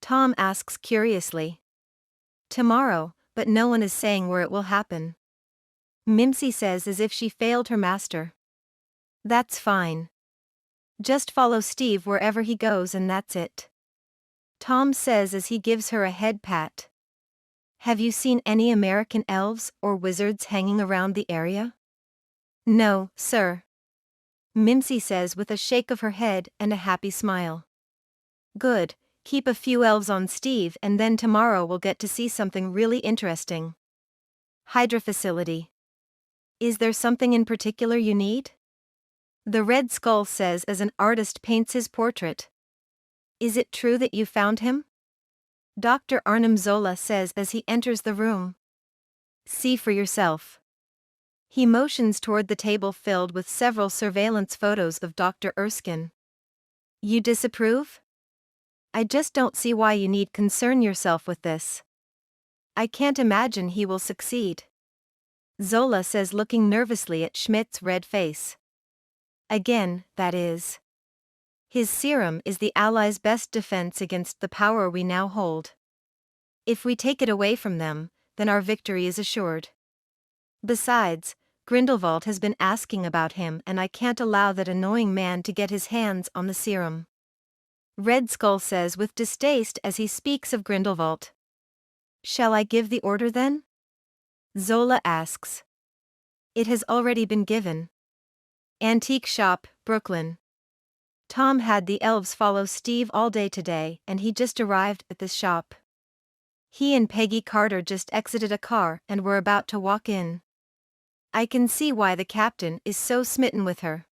Tom asks curiously. Tomorrow, but no one is saying where it will happen. Mimsy says as if she failed her master. That's fine. Just follow Steve wherever he goes and that's it. Tom says as he gives her a head pat. Have you seen any American elves or wizards hanging around the area? No, sir. Mimsy says with a shake of her head and a happy smile. Good, keep a few elves on Steve and then tomorrow we'll get to see something really interesting. Hydra facility. Is there something in particular you need? The Red Skull says as an artist paints his portrait. Is it true that you found him? Dr. Arnim Zola says as he enters the room. See for yourself. He motions toward the table filled with several surveillance photos of Dr. Erskine. You disapprove? I just don't see why you need concern yourself with this. I can't imagine he will succeed. Zola says, looking nervously at Schmidt's red face. Again, that is. His serum is the Allies' best defense against the power we now hold. If we take it away from them, then our victory is assured. Besides, Grindelwald has been asking about him and I can't allow that annoying man to get his hands on the serum. Red Skull says with distaste as he speaks of Grindelwald. Shall I give the order then? Zola asks. It has already been given. Antique Shop, Brooklyn. Tom had the elves follow Steve all day today and he just arrived at this shop. He and Peggy Carter just exited a car and were about to walk in. I can see why the captain is so smitten with her.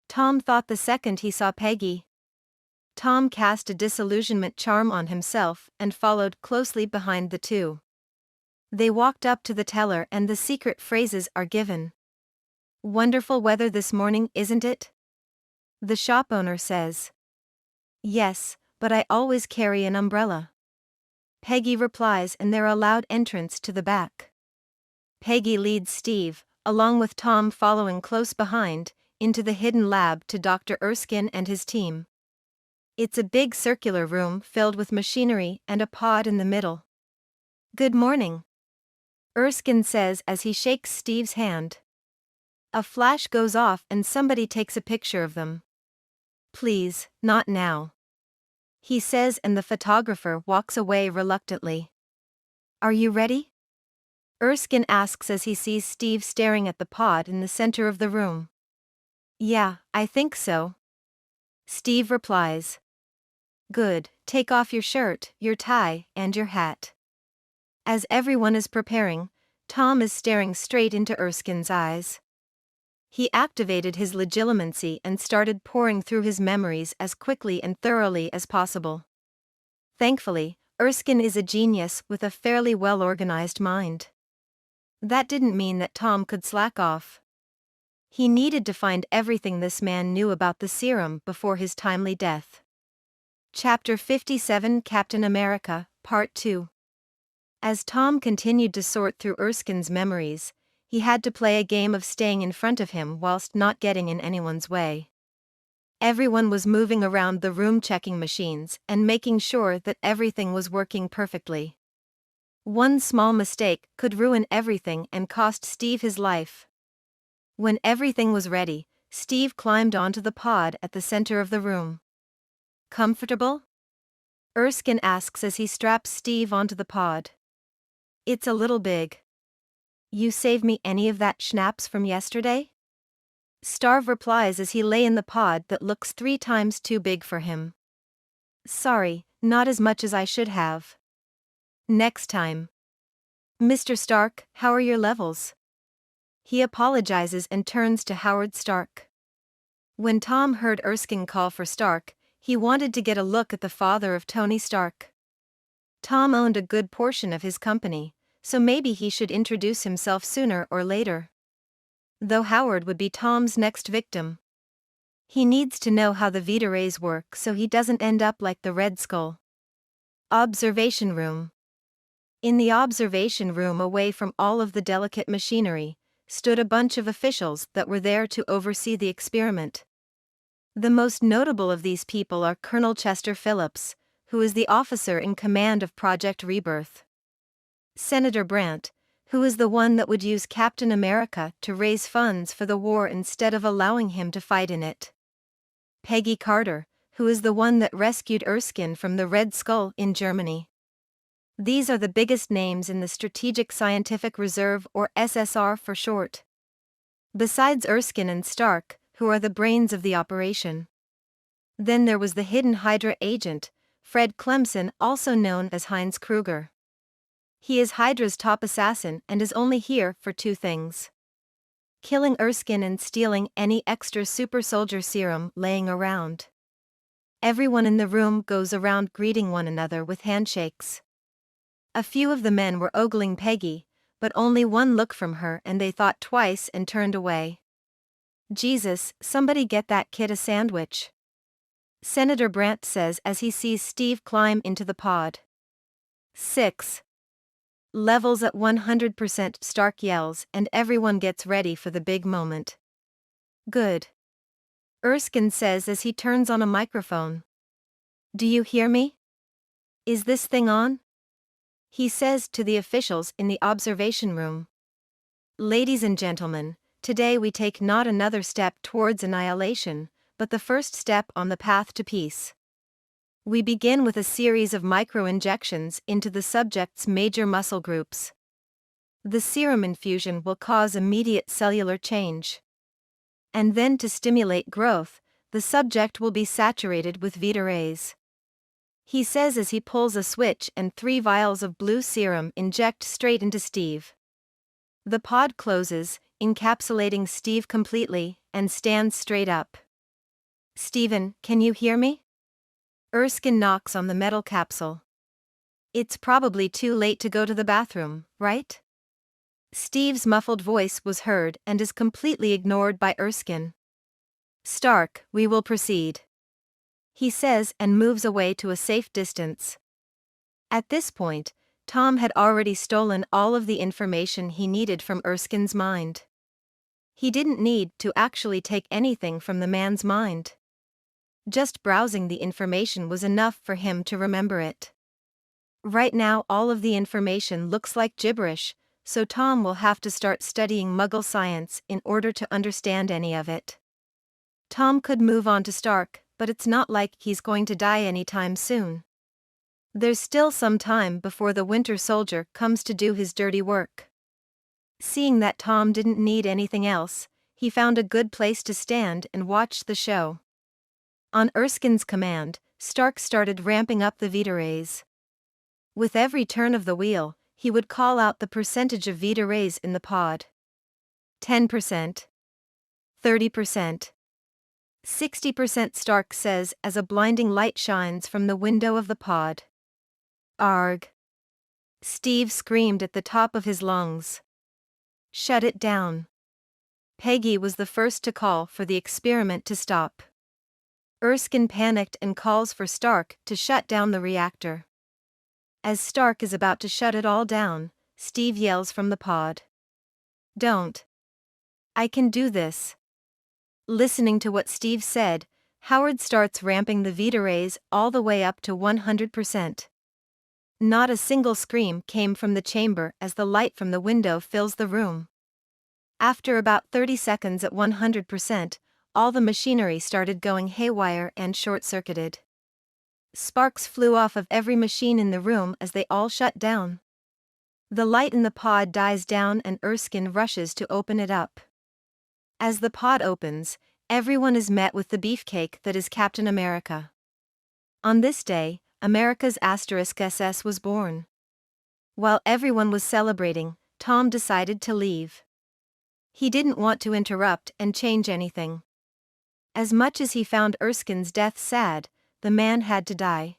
Tom thought the second he saw Peggy. Tom cast a disillusionment charm on himself and followed closely behind the two. They walked up to the teller and the secret phrases are given. Wonderful weather this morning, isn't it? The shop owner says. Yes, but I always carry an umbrella. Peggy replies and they're allowed entrance to the back. Peggy leads Steve, along with Tom following close behind, into the hidden lab to Dr. Erskine and his team. It's a big circular room filled with machinery and a pod in the middle. Good morning, Erskine says as he shakes Steve's hand. A flash goes off and somebody takes a picture of them. Please, not now, he says and the photographer walks away reluctantly. Are you ready? Erskine asks as he sees Steve staring at the pod in the center of the room. Yeah, I think so, Steve replies. Good, take off your shirt, your tie, and your hat. As everyone is preparing, Tom is staring straight into Erskine's eyes. He activated his legilimency and started pouring through his memories as quickly and thoroughly as possible. Thankfully, Erskine is a genius with a fairly well-organized mind. That didn't mean that Tom could slack off. He needed to find everything this man knew about the serum before his timely death. Chapter 57, Captain America, Part 2. As Tom continued to sort through Erskine's memories, he had to play a game of staying in front of him whilst not getting in anyone's way. Everyone was moving around the room checking machines and making sure that everything was working perfectly. One small mistake could ruin everything and cost Steve his life. When everything was ready, Steve climbed onto the pod at the center of the room. Comfortable? Erskine asks as he straps Steve onto the pod. It's a little big. You save me any of that schnapps from yesterday? Starve replies as he lay in the pod that looks 3 times too big for him. Sorry, not as much as I should have. Next time. Mr. Stark, how are your levels? He apologizes and turns to Howard Stark. When Tom heard Erskine call for Stark, he wanted to get a look at the father of Tony Stark. Tom owned a good portion of his company, so maybe he should introduce himself sooner or later. Though Howard would be Tom's next victim. He needs to know how the Vita Rays work so he doesn't end up like the Red Skull. Observation room. In the observation room away from all of the delicate machinery, stood a bunch of officials that were there to oversee the experiment. The most notable of these people are Colonel Chester Phillips, who is the officer in command of Project Rebirth. Senator Brandt, who is the one that would use Captain America to raise funds for the war instead of allowing him to fight in it. Peggy Carter, who is the one that rescued Erskine from the Red Skull in Germany. These are the biggest names in the Strategic Scientific Reserve, or SSR for short. Besides Erskine and Stark, who are the brains of the operation. Then there was the hidden Hydra agent, Fred Clemson, also known as Heinz Kruger. He is Hydra's top assassin and is only here for 2 things. Killing Erskine and stealing any extra super soldier serum laying around. Everyone in the room goes around greeting one another with handshakes. A few of the men were ogling Peggy, but only one look from her and they thought twice and turned away. Jesus, somebody get that kid a sandwich. Senator Brandt says as he sees Steve climb into the pod. 6. Levels at 100%, Stark yells, and everyone gets ready for the big moment. Good. Erskine says as he turns on a microphone. Do you hear me? Is this thing on? He says to the officials in the observation room. Ladies and gentlemen, today we take not another step towards annihilation, but the first step on the path to peace. We begin with a series of micro-injections into the subject's major muscle groups. The serum infusion will cause immediate cellular change. And then to stimulate growth, the subject will be saturated with Vita rays. He says as he pulls a switch and 3 vials of blue serum inject straight into Steve. The pod closes, encapsulating Steve completely, and stands straight up. Steven, can you hear me? Erskine knocks on the metal capsule. It's probably too late to go to the bathroom, right? Steve's muffled voice was heard and is completely ignored by Erskine. Stark, we will proceed. He says and moves away to a safe distance. At this point, Tom had already stolen all of the information he needed from Erskine's mind. He didn't need to actually take anything from the man's mind. Just browsing the information was enough for him to remember it. Right now all of the information looks like gibberish, so Tom will have to start studying Muggle science in order to understand any of it. Tom could move on to Stark, but it's not like he's going to die anytime soon. There's still some time before the Winter Soldier comes to do his dirty work. Seeing that Tom didn't need anything else, he found a good place to stand and watch the show. On Erskine's command, Stark started ramping up the Vita rays. With every turn of the wheel, he would call out the percentage of Vita rays in the pod. 10%. 30%. 60%, Stark says as a blinding light shines from the window of the pod. Arg. Steve screamed at the top of his lungs. Shut it down. Peggy was the first to call for the experiment to stop. Erskine panicked and calls for Stark to shut down the reactor. As Stark is about to shut it all down, Steve yells from the pod. Don't. I can do this. Listening to what Steve said, Howard starts ramping the Vita rays all the way up to 100%. Not a single scream came from the chamber as the light from the window fills the room. After about 30 seconds at 100%, all the machinery started going haywire and short-circuited. Sparks flew off of every machine in the room as they all shut down. The light in the pod dies down and Erskine rushes to open it up. As the pod opens, everyone is met with the beefcake that is Captain America. On this day, America's *SS was born. While everyone was celebrating, Tom decided to leave. He didn't want to interrupt and change anything. As much as he found Erskine's death sad, the man had to die.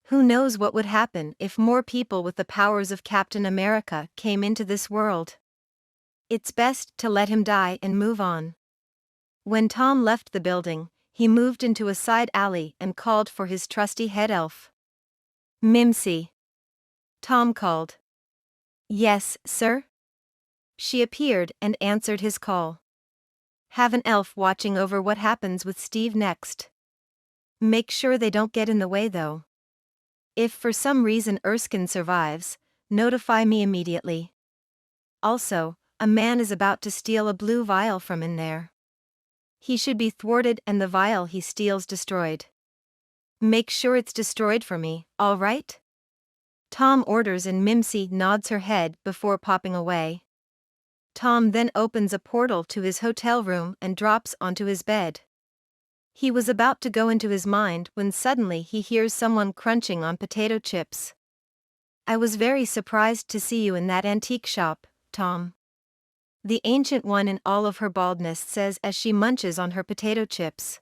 Who knows what would happen if more people with the powers of Captain America came into this world? It's best to let him die and move on. When Tom left the building, he moved into a side alley and called for his trusty head elf. Mimsy. Tom called. Yes, sir? She appeared and answered his call. Have an elf watching over what happens with Steve next. Make sure they don't get in the way though. If for some reason Erskine survives, notify me immediately. Also, a man is about to steal a blue vial from in there. He should be thwarted and the vial he steals destroyed. Make sure it's destroyed for me, all right? Tom orders and Mimsy nods her head before popping away. Tom then opens a portal to his hotel room and drops onto his bed. He was about to go into his mind when suddenly he hears someone crunching on potato chips. I was very surprised to see you in that antique shop, Tom. The ancient one in all of her baldness says as she munches on her potato chips.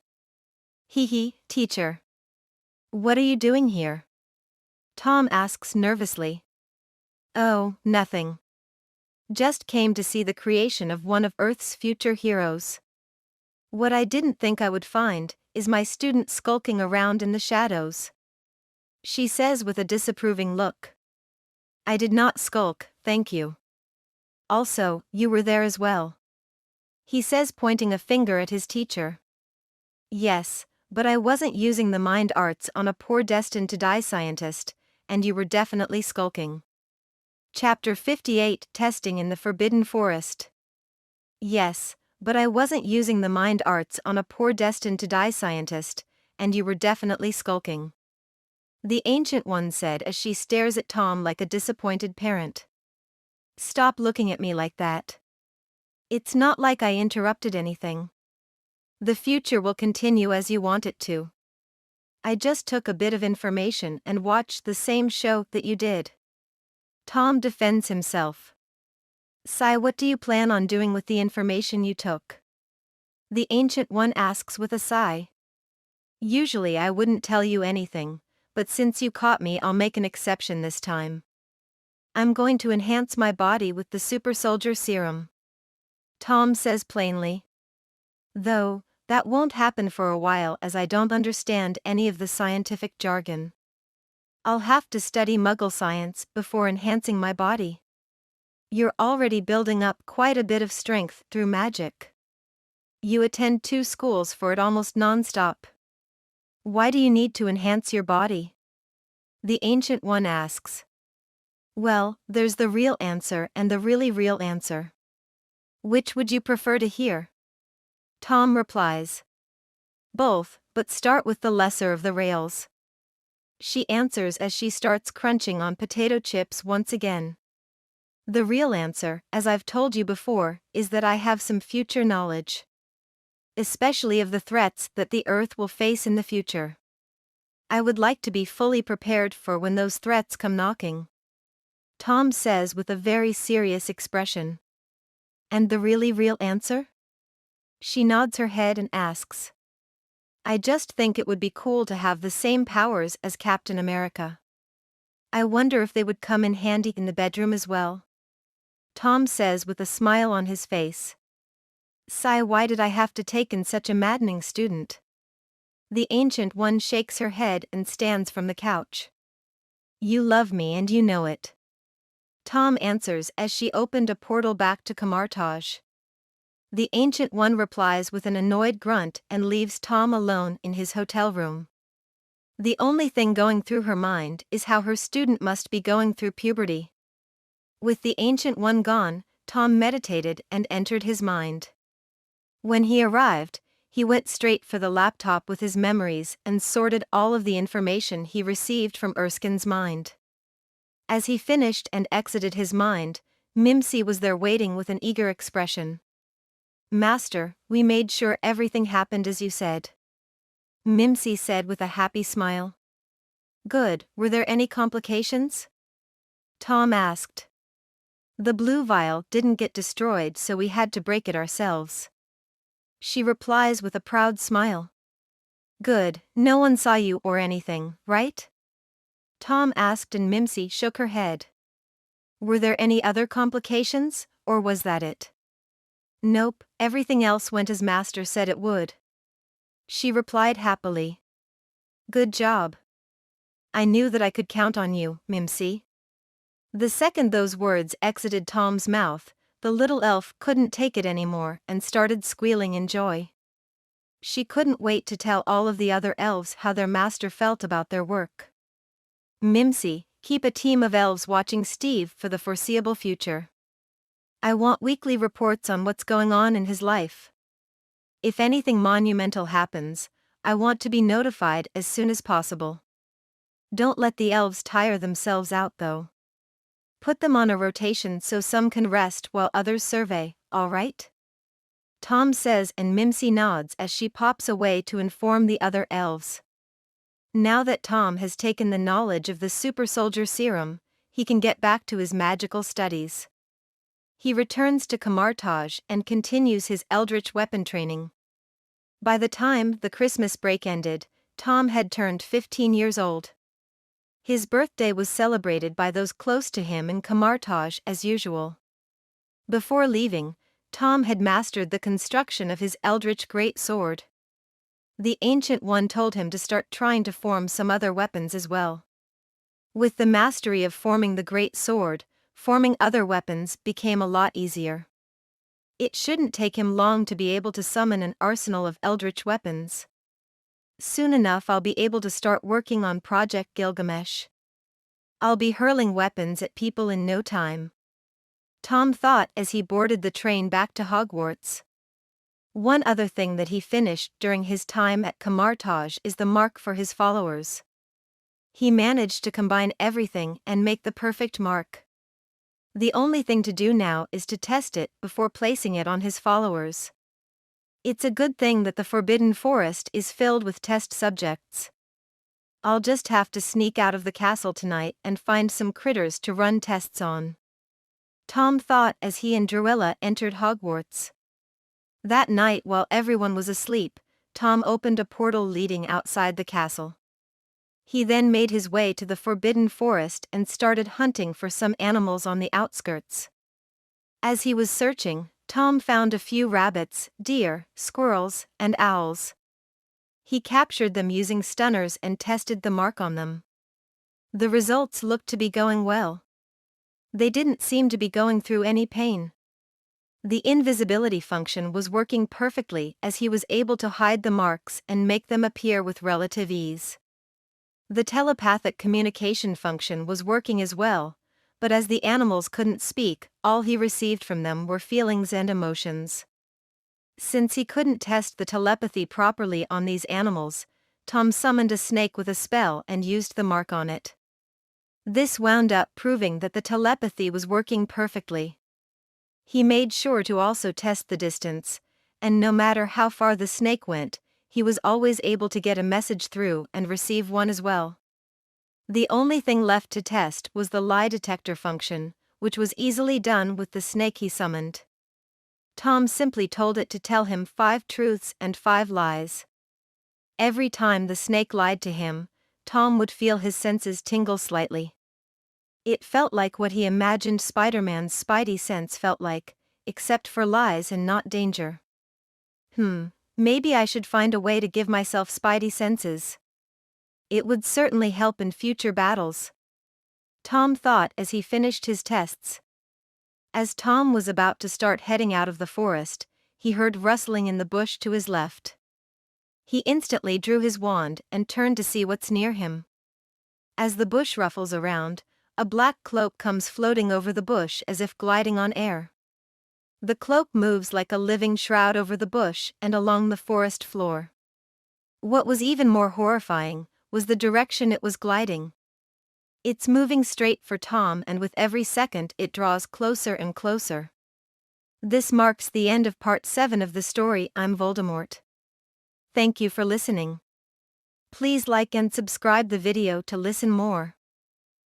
Hee hee, teacher. What are you doing here? Tom asks nervously. Oh, nothing. Just came to see the creation of one of Earth's future heroes. What I didn't think I would find is my student skulking around in the shadows. She says with a disapproving look. I did not skulk, thank you. Also, you were there as well. He says, pointing a finger at his teacher. Yes, but I wasn't using the mind arts on a poor destined to die scientist, and you were definitely skulking. Chapter 58 Testing in the Forbidden Forest. Yes, but I wasn't using the mind arts on a poor destined to die scientist, and you were definitely skulking. The Ancient One said as she stares at Tom like a disappointed parent. Stop looking at me like that. It's not like I interrupted anything. The future will continue as you want it to. I just took a bit of information and watched the same show that you did. Tom defends himself. Sai, what do you plan on doing with the information you took? The Ancient One asks with a sigh. Usually I wouldn't tell you anything, but since you caught me, I'll make an exception this time. I'm going to enhance my body with the super soldier serum. Tom says plainly. Though, that won't happen for a while as I don't understand any of the scientific jargon. I'll have to study Muggle science before enhancing my body. You're already building up quite a bit of strength through magic. You attend 2 schools for it almost non-stop. Why do you need to enhance your body? The Ancient One asks. Well, there's the real answer and the really real answer. Which would you prefer to hear? Tom replies. Both, but start with the lesser of the rails. She answers as she starts crunching on potato chips once again. The real answer, as I've told you before, is that I have some future knowledge. Especially of the threats that the Earth will face in the future. I would like to be fully prepared for when those threats come knocking. Tom says with a very serious expression. And the really real answer? She nods her head and asks. I just think it would be cool to have the same powers as Captain America. I wonder if they would come in handy in the bedroom as well. Tom says with a smile on his face. Sigh, why did I have to take in such a maddening student? The Ancient One shakes her head and stands from the couch. You love me and you know it. Tom answers as she opened a portal back to Camartage. The Ancient One replies with an annoyed grunt and leaves Tom alone in his hotel room. The only thing going through her mind is how her student must be going through puberty. With the Ancient One gone, Tom meditated and entered his mind. When he arrived, he went straight for the laptop with his memories and sorted all of the information he received from Erskine's mind. As he finished and exited his mind, Mimsy was there waiting with an eager expression. Master, we made sure everything happened as you said. Mimsy said with a happy smile. Good, were there any complications? Tom asked. The blue vial didn't get destroyed, so we had to break it ourselves. She replies with a proud smile. Good, no one saw you or anything, right? Tom asked and Mimsy shook her head. Were there any other complications, or was that it? Nope, everything else went as Master said it would. She replied happily. Good job. I knew that I could count on you, Mimsy. The second those words exited Tom's mouth, the little elf couldn't take it anymore and started squealing in joy. She couldn't wait to tell all of the other elves how their master felt about their work. Mimsy, keep a team of elves watching Steve for the foreseeable future. I want weekly reports on what's going on in his life. If anything monumental happens, I want to be notified as soon as possible. Don't let the elves tire themselves out though. Put them on a rotation so some can rest while others survey, all right? Tom says and Mimsy nods as she pops away to inform the other elves. Now that Tom has taken the knowledge of the super soldier serum, he can get back to his magical studies. He returns to Camartage and continues his eldritch weapon training. By the time the Christmas break ended, Tom had turned 15 years old. His birthday was celebrated by those close to him in Camartage as usual. Before leaving, Tom had mastered the construction of his eldritch great sword. The Ancient One told him to start trying to form some other weapons as well. With the mastery of forming the great sword, forming other weapons became a lot easier. It shouldn't take him long to be able to summon an arsenal of eldritch weapons. Soon enough I'll be able to start working on Project Gilgamesh. I'll be hurling weapons at people in no time. Tom thought as he boarded the train back to Hogwarts. One other thing that he finished during his time at Camartage is the mark for his followers. He managed to combine everything and make the perfect mark. The only thing to do now is to test it before placing it on his followers. It's a good thing that the Forbidden Forest is filled with test subjects. I'll just have to sneak out of the castle tonight and find some critters to run tests on. Tom thought as he and Drusilla entered Hogwarts. That night while everyone was asleep, Tom opened a portal leading outside the castle. He then made his way to the Forbidden Forest and started hunting for some animals on the outskirts. As he was searching, Tom found a few rabbits, deer, squirrels, and owls. He captured them using stunners and tested the mark on them. The results looked to be going well. They didn't seem to be going through any pain. The invisibility function was working perfectly as he was able to hide the marks and make them appear with relative ease. The telepathic communication function was working as well, but as the animals couldn't speak, all he received from them were feelings and emotions. Since he couldn't test the telepathy properly on these animals, Tom summoned a snake with a spell and used the mark on it. This wound up proving that the telepathy was working perfectly. He made sure to also test the distance, and no matter how far the snake went, he was always able to get a message through and receive one as well. The only thing left to test was the lie detector function, which was easily done with the snake he summoned. Tom simply told it to tell him 5 truths and 5 lies. Every time the snake lied to him, Tom would feel his senses tingle slightly. It felt like what he imagined Spider-Man's spidey sense felt like, except for lies and not danger. Maybe I should find a way to give myself spidey senses. It would certainly help in future battles. Tom thought as he finished his tests. As Tom was about to start heading out of the forest, he heard rustling in the bush to his left. He instantly drew his wand and turned to see what's near him. As the bush ruffles around, a black cloak comes floating over the bush as if gliding on air. The cloak moves like a living shroud over the bush and along the forest floor. What was even more horrifying was the direction it was gliding. It's moving straight for Tom, and with every second it draws closer and closer. This marks the end of part 7 of the story I'm Voldemort. Thank you for listening. Please like and subscribe the video to listen more.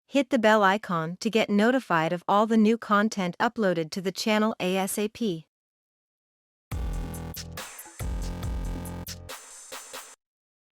Hit the bell icon to get notified of all the new content uploaded to the channel ASAP.